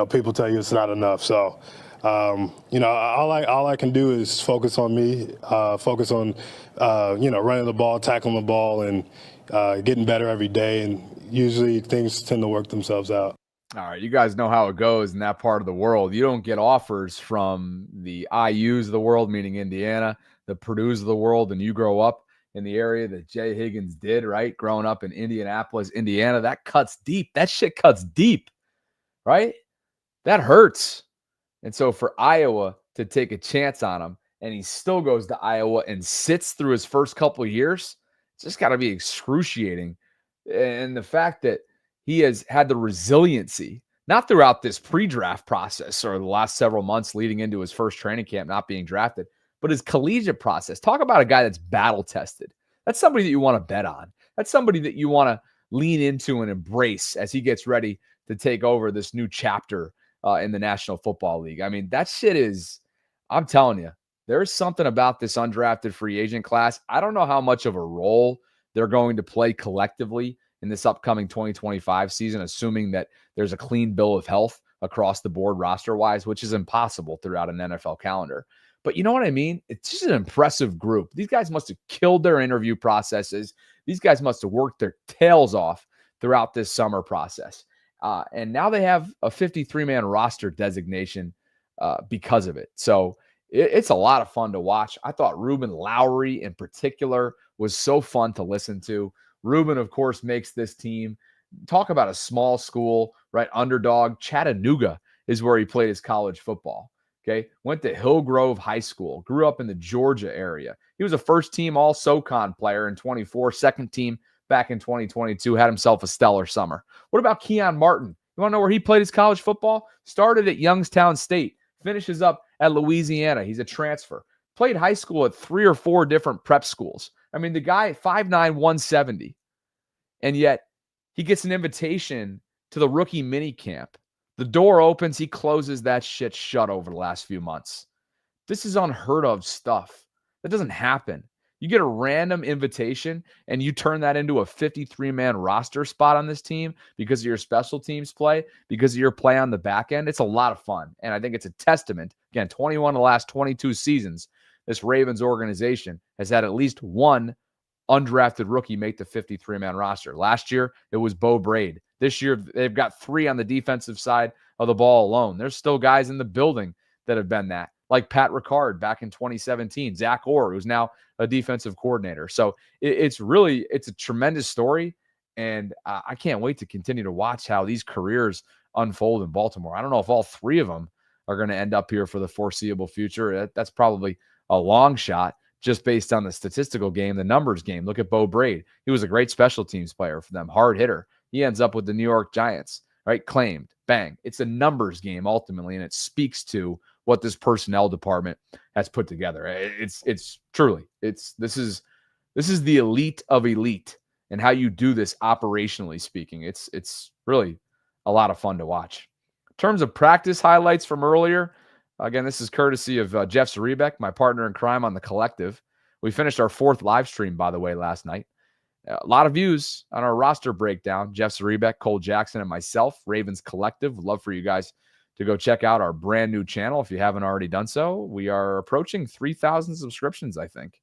S4: people tell you it's not enough. So. All I can do is focus on me, focus on, running the ball, tackling the ball, and getting better every day. And usually things tend to work themselves out.
S1: All right, you guys know how it goes in that part of the world. You don't get offers from the IUs of the world, meaning Indiana, the Purdues of the world, and you grow up in the area that Jay Higgins did, right? Growing up in Indianapolis, Indiana, that cuts deep. That shit cuts deep, right? That hurts. And so for Iowa to take a chance on him, and he still goes to Iowa and sits through his first couple of years, it's just got to be excruciating. And the fact that he has had the resiliency, not throughout this pre-draft process or the last several months leading into his first training camp not being drafted, but his collegiate process. Talk about a guy that's battle tested. That's somebody that you want to bet on. That's somebody that you want to lean into and embrace as he gets ready to take over this new chapter in the National Football League. I mean, that shit is, I'm telling you, there's something about this undrafted free agent class. I don't know how much of a role they're going to play collectively in this upcoming 2025 season, assuming that there's a clean bill of health across the board roster-wise, which is impossible throughout an NFL calendar. But you know what I mean? It's just an impressive group. These guys must have killed their interview processes. These guys must have worked their tails off throughout this summer process. And now they have a 53-man roster designation because of it. So it's a lot of fun to watch. I thought Ruben Lowry in particular was so fun to listen to. Ruben, of course, makes this team. Talk about a small school, right? Underdog. Chattanooga is where he played his college football. Okay. Went to Hillgrove High School, grew up in the Georgia area. He was a first team All SoCon player in 24, second team back in 2022, had himself a stellar summer. What about Keon Martin? You want to know where he played his college football? Started at Youngstown State, finishes up at Louisiana. He's a transfer. Played high school at 3 or 4 different prep schools. I mean, the guy, 5'9", 170. And yet he gets an invitation to the rookie mini camp. The door opens, he closes that shit shut over the last few months. This is unheard of stuff. That doesn't happen. You get a random invitation and you turn that into a 53-man roster spot on this team because of your special teams play, because of your play on the back end. It's a lot of fun. And I think it's a testament. Again, 21 of the last 22 seasons, this Ravens organization has had at least one undrafted rookie make the 53-man roster. Last year, it was Bo Braid. This year, they've got 3 on the defensive side of the ball alone. There's still guys in the building that have been that, like Pat Ricard back in 2017, Zach Orr, who's now a defensive coordinator. So it's a tremendous story, and I can't wait to continue to watch how these careers unfold in Baltimore. I don't know if all 3 of them are going to end up here for the foreseeable future. That's probably a long shot just based on the statistical game, the numbers game. Look at Bo Braid. He was a great special teams player for them, hard hitter. He ends up with the New York Giants, right? Claimed, bang. It's a numbers game ultimately, and it speaks to what this personnel department has put together. It's truly, this is the elite of elite, and how you do this operationally speaking. It's really a lot of fun to watch. In terms of practice highlights from earlier, again, this is courtesy of Jeff Zaribek, my partner in crime on The Collective. We finished our 4th live stream, by the way, last night. A lot of views on our roster breakdown. Jeff Zaribek, Cole Jackson, and myself, Ravens Collective. Would love for you guys to go check out our brand new channel if you haven't already done so. We are approaching 3,000 subscriptions, I think.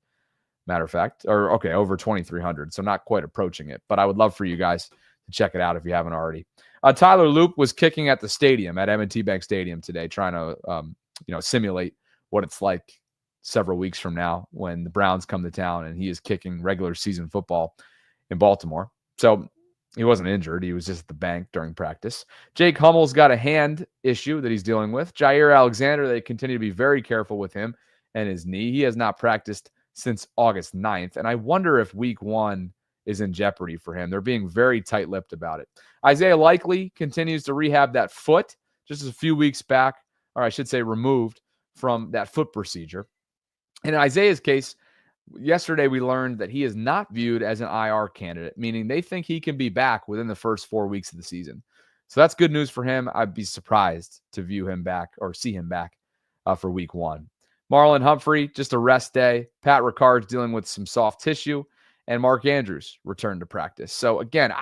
S1: Matter of fact, over 2,300. So not quite approaching it, but I would love for you guys to check it out if you haven't already. Tyler Loop was kicking at the stadium at M&T Bank Stadium today, trying to simulate what it's like several weeks from now when the Browns come to town and he is kicking regular season football in Baltimore. So he wasn't injured. He was just at the bank during practice. Jake Hummel's got a hand issue that he's dealing with. Jair Alexander, they continue to be very careful with him and his knee. He has not practiced since August 9th. And I wonder if week 1 is in jeopardy for him. They're being very tight-lipped about it. Isaiah Likely continues to rehab that foot just a few weeks back, or I should say removed from that foot procedure. In Isaiah's case, yesterday we learned that he is not viewed as an IR candidate, meaning they think he can be back within the first 4 weeks of the season. So that's good news for him. I'd be surprised to view him back or see him back for week 1. Marlon Humphrey, just a rest day. Pat Ricard's dealing with some soft tissue, and Mark Andrews returned to practice. So again,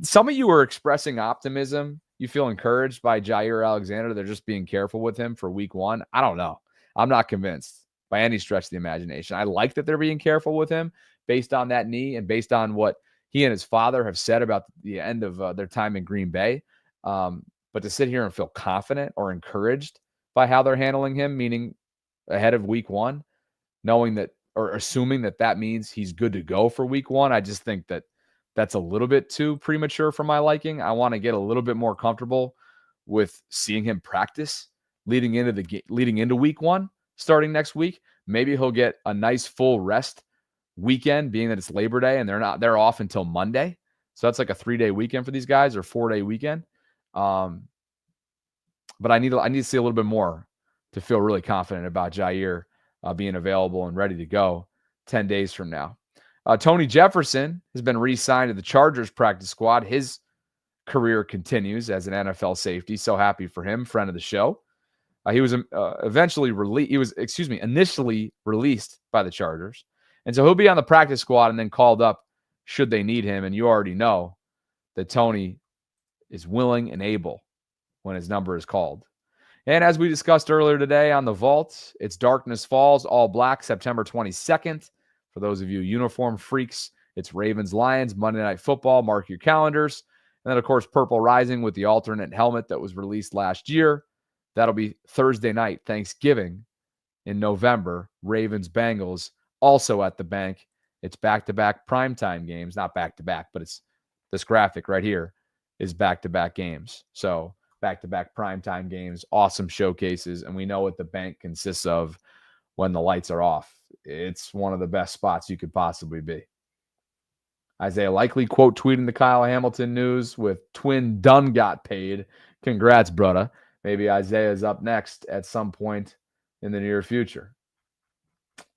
S1: some of you are expressing optimism. You feel encouraged by Jair Alexander. They're just being careful with him for week 1. I don't know. I'm not convinced by any stretch of the imagination. I like that they're being careful with him based on that knee and based on what he and his father have said about the end of their time in Green Bay. But to sit here and feel confident or encouraged by how they're handling him, meaning ahead of week 1, knowing that or assuming that that means he's good to go for week 1, I just think that that's a little bit too premature for my liking. I want to get a little bit more comfortable with seeing him practice leading into week 1. Starting next week, maybe he'll get a nice full rest weekend, being that it's Labor Day and they're off until Monday. So that's like a 3-day weekend for these guys, or 4-day weekend. But I need to see a little bit more to feel really confident about Jair being available and ready to go 10 days from now. Tony Jefferson has been re-signed to the Chargers practice squad. His career continues as an NFL safety. So happy for him, friend of the show. He was initially released by the Chargers. And so he'll be on the practice squad and then called up should they need him. And you already know that Tony is willing and able when his number is called. And as we discussed earlier today on the Vault, it's Darkness Falls, all black, September 22nd. For those of you uniform freaks, it's Ravens-Lions, Monday Night Football. Mark your calendars. And then, of course, Purple Rising with the alternate helmet that was released last year. That'll be Thursday night, Thanksgiving in November. Ravens-Bengals also at the bank. It's back-to-back primetime games. Not back-to-back, but it's this graphic right here is back-to-back games. So back-to-back primetime games, awesome showcases, and we know what the bank consists of when the lights are off. It's one of the best spots you could possibly be. Isaiah Likely quote tweeting the Kyle Hamilton news with twin Dunn got paid. Congrats, brother. Maybe Isaiah's up next at some point in the near future.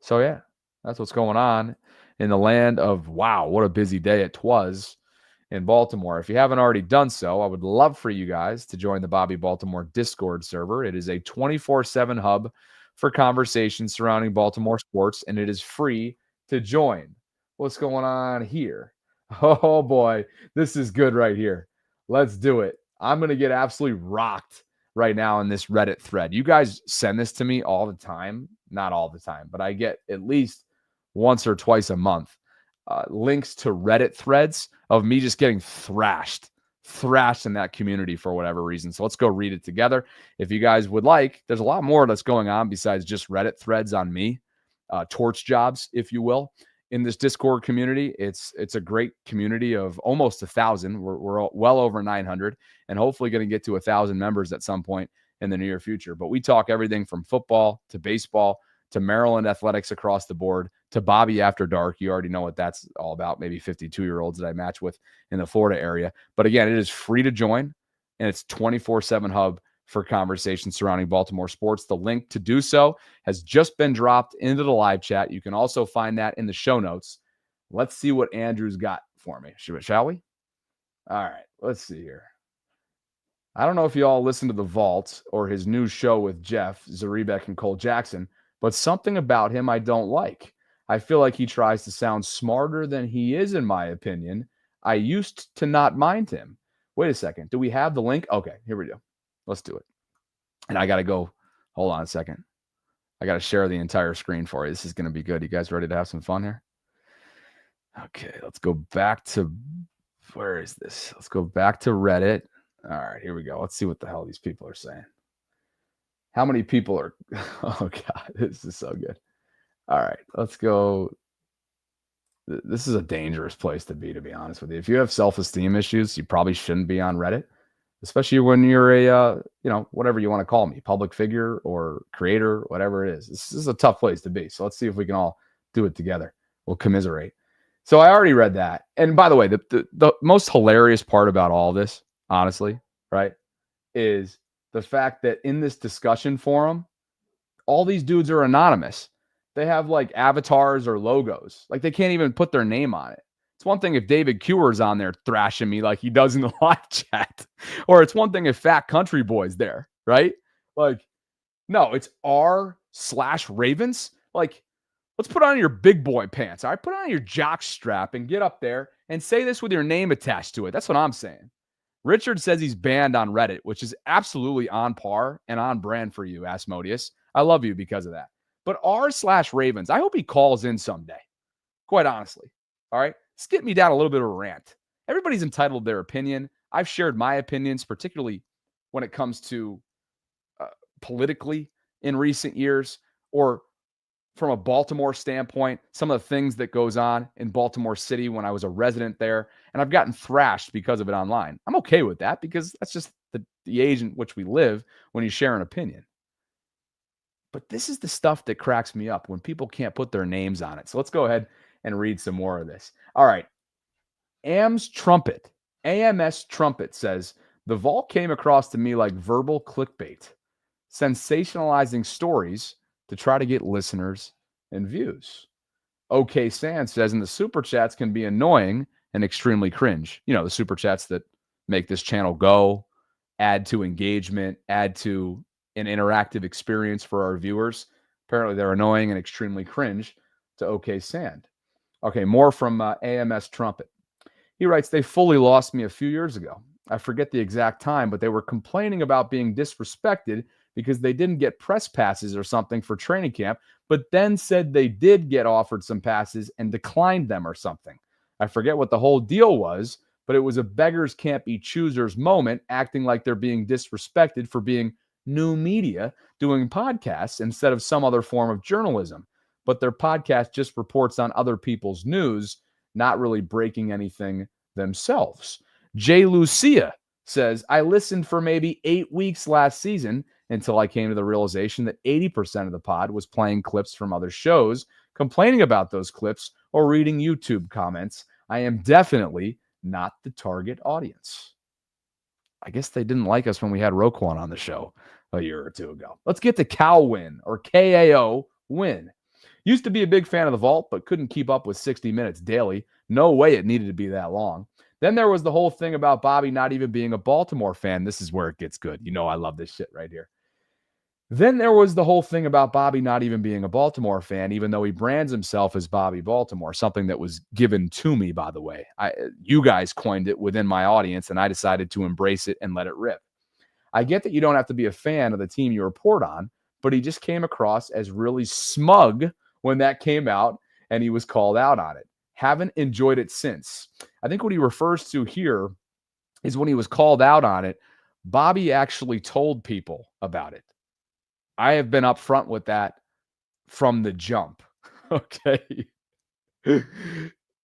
S1: So, yeah, that's what's going on in the land of, wow, what a busy day it was in Baltimore. If you haven't already done so, I would love for you guys to join the Bobby Baltimore Discord server. It is a 24/7 hub for conversations surrounding Baltimore sports, and it is free to join. What's going on here? Oh, boy, this is good right here. Let's do it. I'm going to get absolutely rocked right now in this Reddit thread. You guys send this to me all the time. Not all the time, but I get at least once or twice a month links to Reddit threads of me just getting thrashed in that community for whatever reason. So let's go read it together. If you guys would like, there's a lot more that's going on besides just Reddit threads on me, torch jobs, if you will, in this Discord community. It's a great community of almost 1,000. We're well over 900 and hopefully going to get to 1,000 members at some point in the near future. But we talk everything from football to baseball to Maryland athletics across the board to Bobby After Dark. You already know what that's all about. Maybe 52-year-olds that I match with in the Florida area. But again, it is free to join, and it's 24/7 hub for conversations surrounding Baltimore sports. The link to do so has just been dropped into the live chat. You can also find that in the show notes. Let's see what Andrew's got for me. Shall we? All right, let's see here. I don't know if you all listen to The Vault or his new show with Jeff, Zaribek, and Cole Jackson, but something about him I don't like. I feel like he tries to sound smarter than he is, in my opinion. I used to not mind him. Wait a second. Do we have the link? Okay, here we go. Let's do it. And I got to go. Hold on a second. I got to share the entire screen for you. This is going to be good. You guys ready to have some fun here? Okay, let's go back to, where is this? Let's go back to Reddit. All right, here we go. Let's see what the hell these people are saying. How many people are, oh God, this is so good. All right, let's go. This is a dangerous place to be honest with you. If you have self-esteem issues, you probably shouldn't be on Reddit, especially when you're a, whatever you want to call me, public figure or creator, whatever it is. This is a tough place to be. So let's see if we can all do it together. We'll commiserate. So I already read that. And by the way, the most hilarious part about all this, honestly, right, is the fact that in this discussion forum, all these dudes are anonymous. They have like avatars or logos. Like they can't even put their name on it. It's one thing if David Kewer's on there thrashing me like he does in the live chat. Or it's one thing if Fat Country Boy's there, right? Like, no, it's r/Ravens. Like, let's put on your big boy pants. All right, put on your jock strap and get up there and say this with your name attached to it. That's what I'm saying. Richard says he's banned on Reddit, which is absolutely on par and on brand for you, Asmodeus. I love you because of that. But r/Ravens, I hope he calls in someday, quite honestly. All right, let's get me down a little bit of a rant. Everybody's entitled to their opinion. I've shared my opinions, particularly when it comes to politically in recent years, or from a Baltimore standpoint, some of the things that goes on in Baltimore City when I was a resident there, and I've gotten thrashed because of it online. I'm okay with that because that's just the age in which we live when you share an opinion. But this is the stuff that cracks me up when people can't put their names on it. So let's go ahead and read some more of this. All right. AMS Trumpet says, The vault came across to me like verbal clickbait, sensationalizing stories to try to get listeners and views. OK Sand says, and the super chats can be annoying and extremely cringe. You know, the super chats that make this channel go, add to engagement, add to an interactive experience for our viewers. Apparently, they're annoying and extremely cringe to OK Sand. Okay, more from AMS Trumpet. He writes, they fully lost me a few years ago. I forget the exact time, but they were complaining about being disrespected because they didn't get press passes or something for training camp, but then said they did get offered some passes and declined them or something. I forget what the whole deal was, but it was a beggars can't be choosers moment, acting like they're being disrespected for being new media doing podcasts instead of some other form of journalism. But their podcast just reports on other people's news, not really breaking anything themselves. Jay Lucia says, I listened for maybe 8 weeks last season until I came to the realization that 80% of the pod was playing clips from other shows, complaining about those clips, or reading YouTube comments. I am definitely not the target audience. I guess they didn't like us when we had Roquan on the show a year or two ago. Let's get to Cow Win, or KAO Win. Used to be a big fan of the vault, but couldn't keep up with 60 minutes daily. No way it needed to be that long. Then there was the whole thing about Bobby not even being a Baltimore fan. This is where it gets good. You know I love this shit right here. Then there was the whole thing about Bobby not even being a Baltimore fan, even though he brands himself as Bobby Baltimore, something that was given to me, by the way. You guys coined it within my audience, and I decided to embrace it and let it rip. I get that you don't have to be a fan of the team you report on, but he just came across as really smug when that came out, and he was called out on it. Haven't enjoyed it since. I think what he refers to here is when he was called out on it, Bobby actually told people about it. I have been upfront with that from the jump. Okay.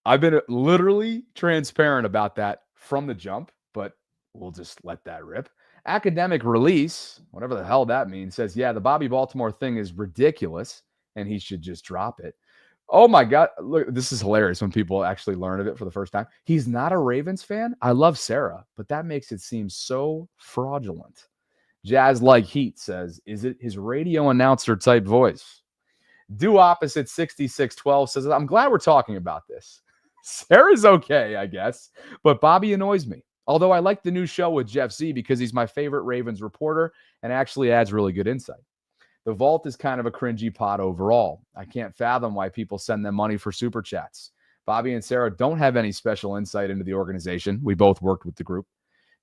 S1: I've been literally transparent about that from the jump, but we'll just let that rip. Academic Release, whatever the hell that means, says, yeah, the Bobby Baltimore thing is ridiculous and he should just drop it. Oh my God. Look, this is hilarious when people actually learn of it for the first time. He's not a Ravens fan. I love Sarah, but that makes it seem so fraudulent. Jazz Like Heat says, is it his radio announcer type voice? Do Opposite 6612 says, I'm glad we're talking about this. Sarah's okay, I guess, but Bobby annoys me. Although I like the new show with Jeff Z because he's my favorite Ravens reporter and actually adds really good insight. The Vault is kind of a cringy pod overall. I can't fathom why people send them money for super chats. Bobby and Sarah don't have any special insight into the organization. We both worked with the group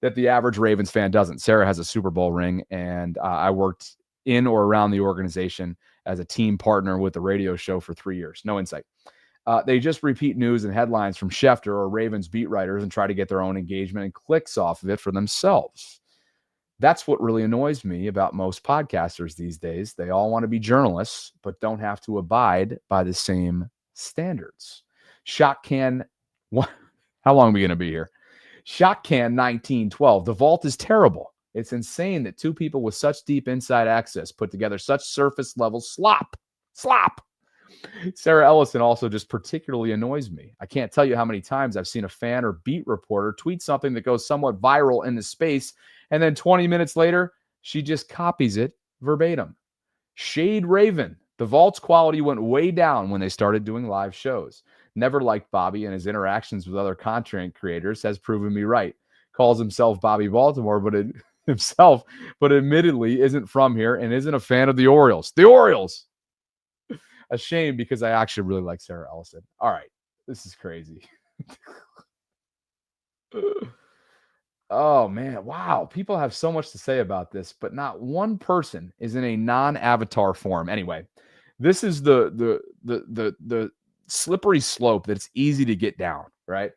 S1: that the average Ravens fan doesn't. Sarah has a Super Bowl ring, and I worked in or around the organization as a team partner with the radio show for 3 years. No insight. They just repeat news and headlines from Schefter or Ravens beat writers and try to get their own engagement and clicks off of it for themselves. That's what really annoys me about most podcasters these days. They all want to be journalists, but don't have to abide by the same standards. Shot Can, how long are we going to be here? Shot Can 1912. The Vault is terrible. It's insane that two people with such deep inside access put together such surface level slop. Sarah Ellison also just particularly annoys me. I can't tell you how many times I've seen a fan or beat reporter tweet something that goes somewhat viral in the space, and then 20 minutes later, she just copies it verbatim. Shade Raven. The Vault's quality went way down when they started doing live shows. Never liked Bobby, and his interactions with other content creators has proven me right. Calls himself Bobby Baltimore, but admittedly isn't from here and isn't a fan of the Orioles. The Orioles! A shame because I actually really like Sarah Ellison. All right. This is crazy. Oh, man. Wow. People have so much to say about this, but not one person is in a non-avatar form. Anyway, this is the slippery slope that's easy to get down, right?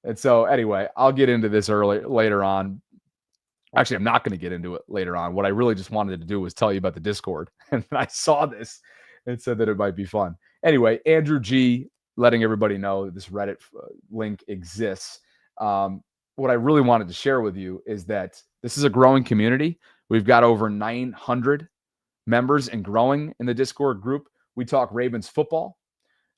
S1: And so anyway, I'll get into this later on. Actually, I'm not going to get into it later on. What I really just wanted to do was tell you about the Discord. And I saw this and said that it might be fun. Anyway, Andrew G. letting everybody know that this Reddit link exists. What I really wanted to share with you is that this is a growing community. We've got over 900 members and growing in the Discord group. We talk Ravens football.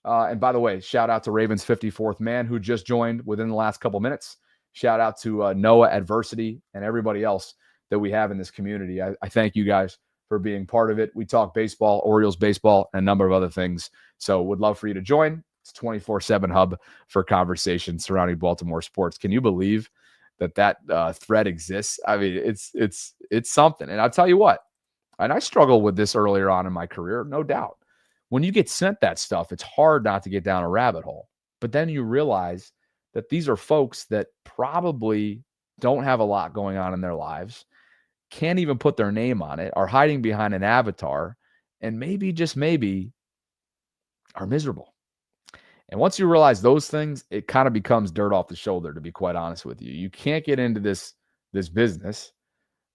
S1: And by the way, shout out to Ravens 54th man who just joined within the last couple minutes. Shout out to Noah Adversity and everybody else that we have in this community. I thank you guys for being part of it. We talk baseball, Orioles baseball, and a number of other things. So would love for you to join. It's 24/7 hub for conversations surrounding Baltimore sports. Can you believe that thread exists? I mean, it's something. And I'll tell you what, and I struggled with this earlier on in my career, no doubt. When you get sent that stuff, it's hard not to get down a rabbit hole. But then you realize that these are folks that probably don't have a lot going on in their lives, can't even put their name on it, are hiding behind an avatar, and maybe, just maybe, are miserable. And once you realize those things, it kind of becomes dirt off the shoulder, to be quite honest with you. You can't get into this business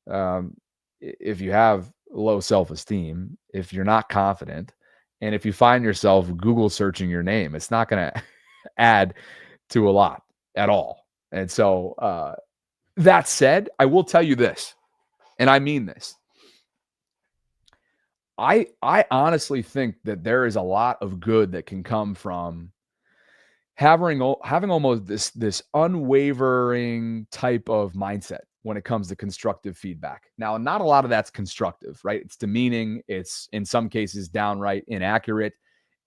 S1: if you have low self-esteem, if you're not confident, and if you find yourself Google searching your name. It's not going to add to a lot at all. And so that said, I will tell you this, and I mean this. I honestly think that there is a lot of good that can come from having almost this unwavering type of mindset when it comes to constructive feedback. Now, not a lot of that's constructive, right? It's demeaning. It's in some cases downright inaccurate.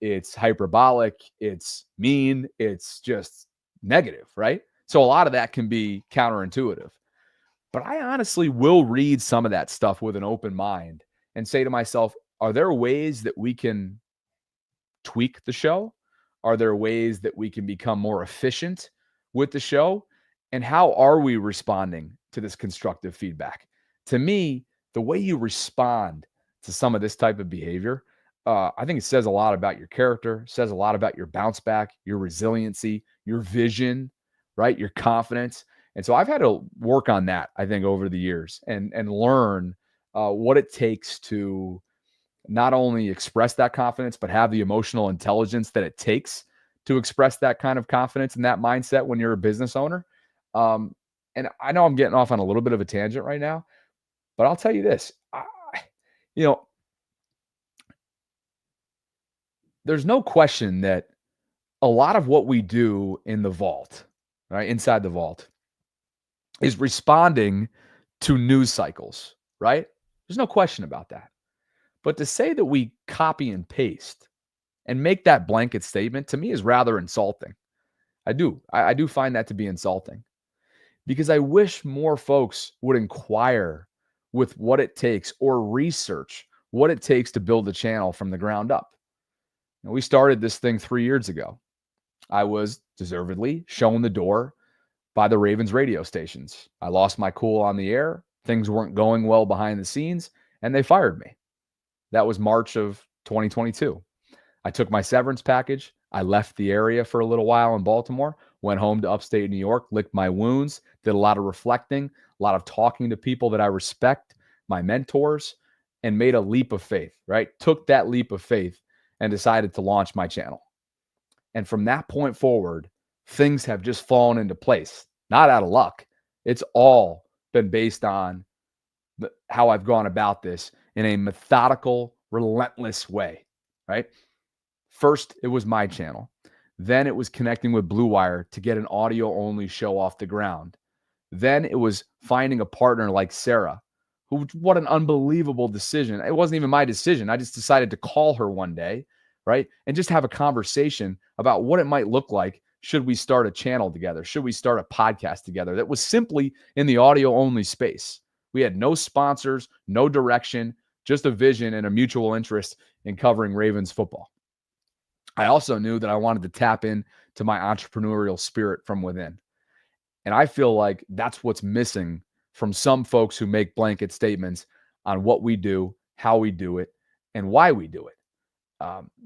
S1: It's hyperbolic. It's mean. It's just negative, right? So a lot of that can be counterintuitive. But I honestly will read some of that stuff with an open mind and say to myself, are there ways that we can tweak the show? Are there ways that we can become more efficient with the show? And how are we responding to this constructive feedback? To me, the way you respond to some of this type of behavior, I think it says a lot about your character, says a lot about your bounce back, your resiliency, your vision, right? Your confidence. And so I've had to work on that, I think, over the years and learn what it takes to not only express that confidence, but have the emotional intelligence that it takes to express that kind of confidence and that mindset when you're a business owner. And I know I'm getting off on a little bit of a tangent right now, but I'll tell you this, there's no question that a lot of what we do in the vault, right, inside the vault, is responding to news cycles, right? There's no question about that. But to say that we copy and paste and make that blanket statement, to me, is rather insulting. I do find that to be insulting, because I wish more folks would inquire with what it takes or research what it takes to build a channel from the ground up. And we started this thing 3 years ago. I was deservedly shown the door by the Ravens radio stations. I lost my cool on the air. Things weren't going well behind the scenes, and they fired me. That was March of 2022. I took my severance package. I left the area for a little while in Baltimore, went home to upstate New York, licked my wounds, did a lot of reflecting, a lot of talking to people that I respect, my mentors, and made a leap of faith, right? Took that leap of faith and decided to launch my channel. And from that point forward, things have just fallen into place, not out of luck. It's all been based on how I've gone about this in a methodical, relentless way, right? First, it was my channel. Then it was connecting with Blue Wire to get an audio-only show off the ground. Then it was finding a partner like Sarah, who, what an unbelievable decision. It wasn't even my decision. I just decided to call her one day, right? And just have a conversation about what it might look like should we start a channel together? Should we start a podcast together that was simply in the audio-only space? We had no sponsors, no direction, just a vision and a mutual interest in covering Ravens football. I also knew that I wanted to tap into my entrepreneurial spirit from within. And I feel like that's what's missing from some folks who make blanket statements on what we do, how we do it, and why we do it.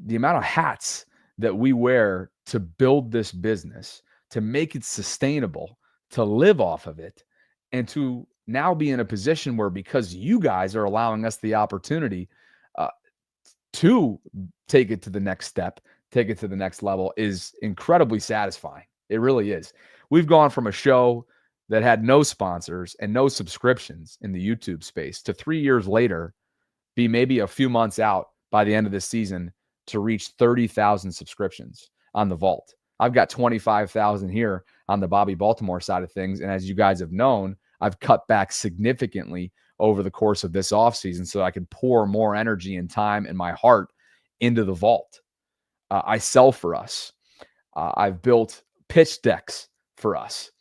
S1: The amount of hats that we wear to build this business, to make it sustainable, to live off of it, and to now be in a position where, because you guys are allowing us the opportunity to take it to the next step, take it to the next level, is incredibly satisfying. It really is. We've gone from a show that had no sponsors and no subscriptions in the YouTube space to 3 years later be maybe a few months out by the end of this season to reach 30,000 subscriptions on the vault. I've got 25,000 here on the Bobby Baltimore side of things. And as you guys have known, I've cut back significantly over the course of this offseason so I can pour more energy and time and my heart into the vault. I sell for us. I've built pitch decks for us.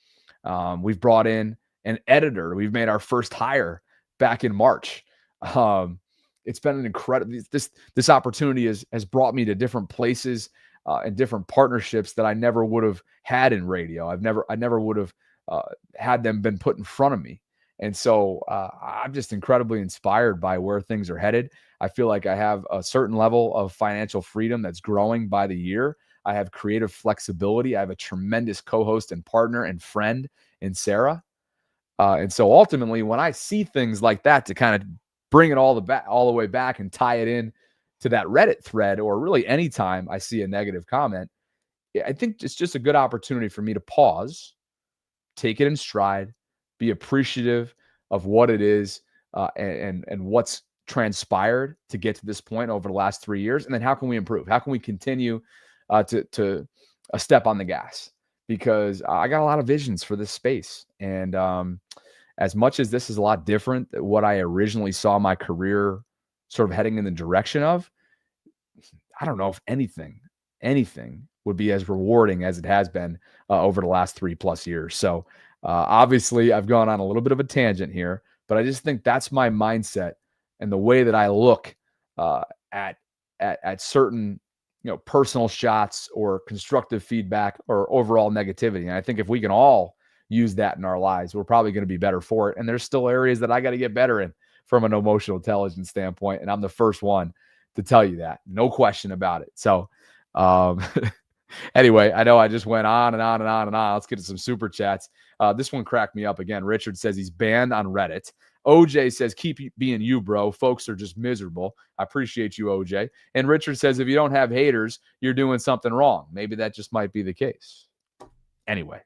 S1: We've brought in an editor. We've made our first hire back in March. It's been an incredible, this opportunity has brought me to different places and different partnerships that I never would have had in radio. I never would have had them been put in front of me. And so I'm just incredibly inspired by where things are headed. I feel like I have a certain level of financial freedom that's growing by the year. I have creative flexibility. I have a tremendous co-host and partner and friend in Sarah. And so ultimately, when I see things like that, to kind of bring it all the way back and tie it in to that Reddit thread, or really anytime I see a negative comment, I think it's just a good opportunity for me to pause, take it in stride, be appreciative of what it is and what's transpired to get to this point over the last 3 years. And then how can we improve? How can we continue to a step on the gas? Because I got a lot of visions for this space. And as much as this is a lot different than what I originally saw my career sort of heading in the direction of, I don't know if anything would be as rewarding as it has been over the last 3+ years. So obviously I've gone on a little bit of a tangent here, but I just think that's my mindset and the way that I look at certain, personal shots or constructive feedback or overall negativity. And I think if we can all use that in our lives, we're probably going to be better for it. And there's still areas that I got to get better in from an emotional intelligence standpoint. And I'm the first one to tell you that. No question about it. So anyway, I know I just went on and on and on and on. Let's get to some super chats. This one cracked me up again. Richard says he's banned on Reddit. OJ says, keep being you, bro. Folks are just miserable. I appreciate you, OJ. And Richard says, if you don't have haters, you're doing something wrong. Maybe that just might be the case. Anyway,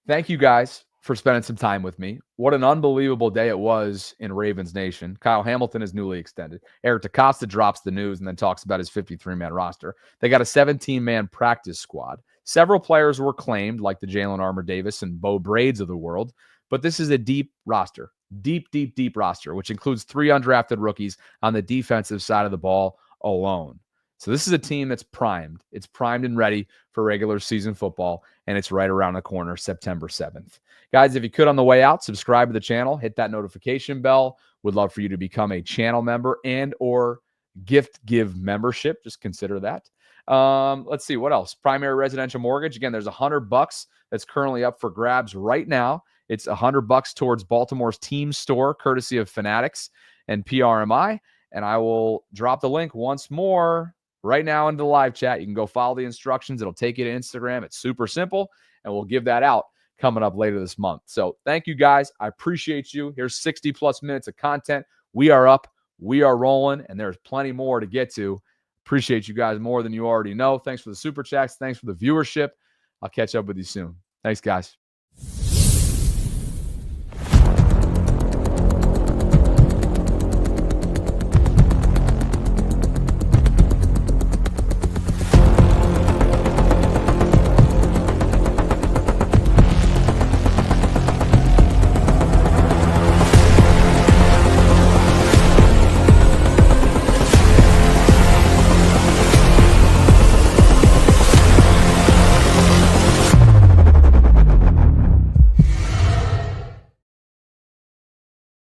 S1: thank you guys for spending some time with me. What an unbelievable day it was in Ravens Nation. Kyle Hamilton is newly extended. Eric DeCosta drops the news and then talks about his 53-man roster. They got a 17-man practice squad. Several players were claimed, like the Jalen Armour Davis and Bo Braids of the world, but this is a deep roster, deep roster, which includes 3 undrafted rookies on the defensive side of the ball alone. So this is a team that's primed. It's primed and ready for regular season football, and it's right around the corner, September 7th. Guys, if you could on the way out, subscribe to the channel, hit that notification bell. Would love for you to become a channel member and or give membership. Just consider that. Let's see, what else? Primary residential mortgage. Again, there's $100 that's currently up for grabs right now. It's $100 towards Baltimore's team store, courtesy of Fanatics and PRMI. And I will drop the link once more right now into the live chat. You can go follow the instructions. It'll take you to Instagram. It's super simple, and we'll give that out coming up later this month. So thank you guys. I appreciate you. Here's 60+ minutes of content. We are up. We are rolling, and there's plenty more to get to. Appreciate you guys more than you already know. Thanks for the super chats. Thanks for the viewership. I'll catch up with you soon. Thanks, guys.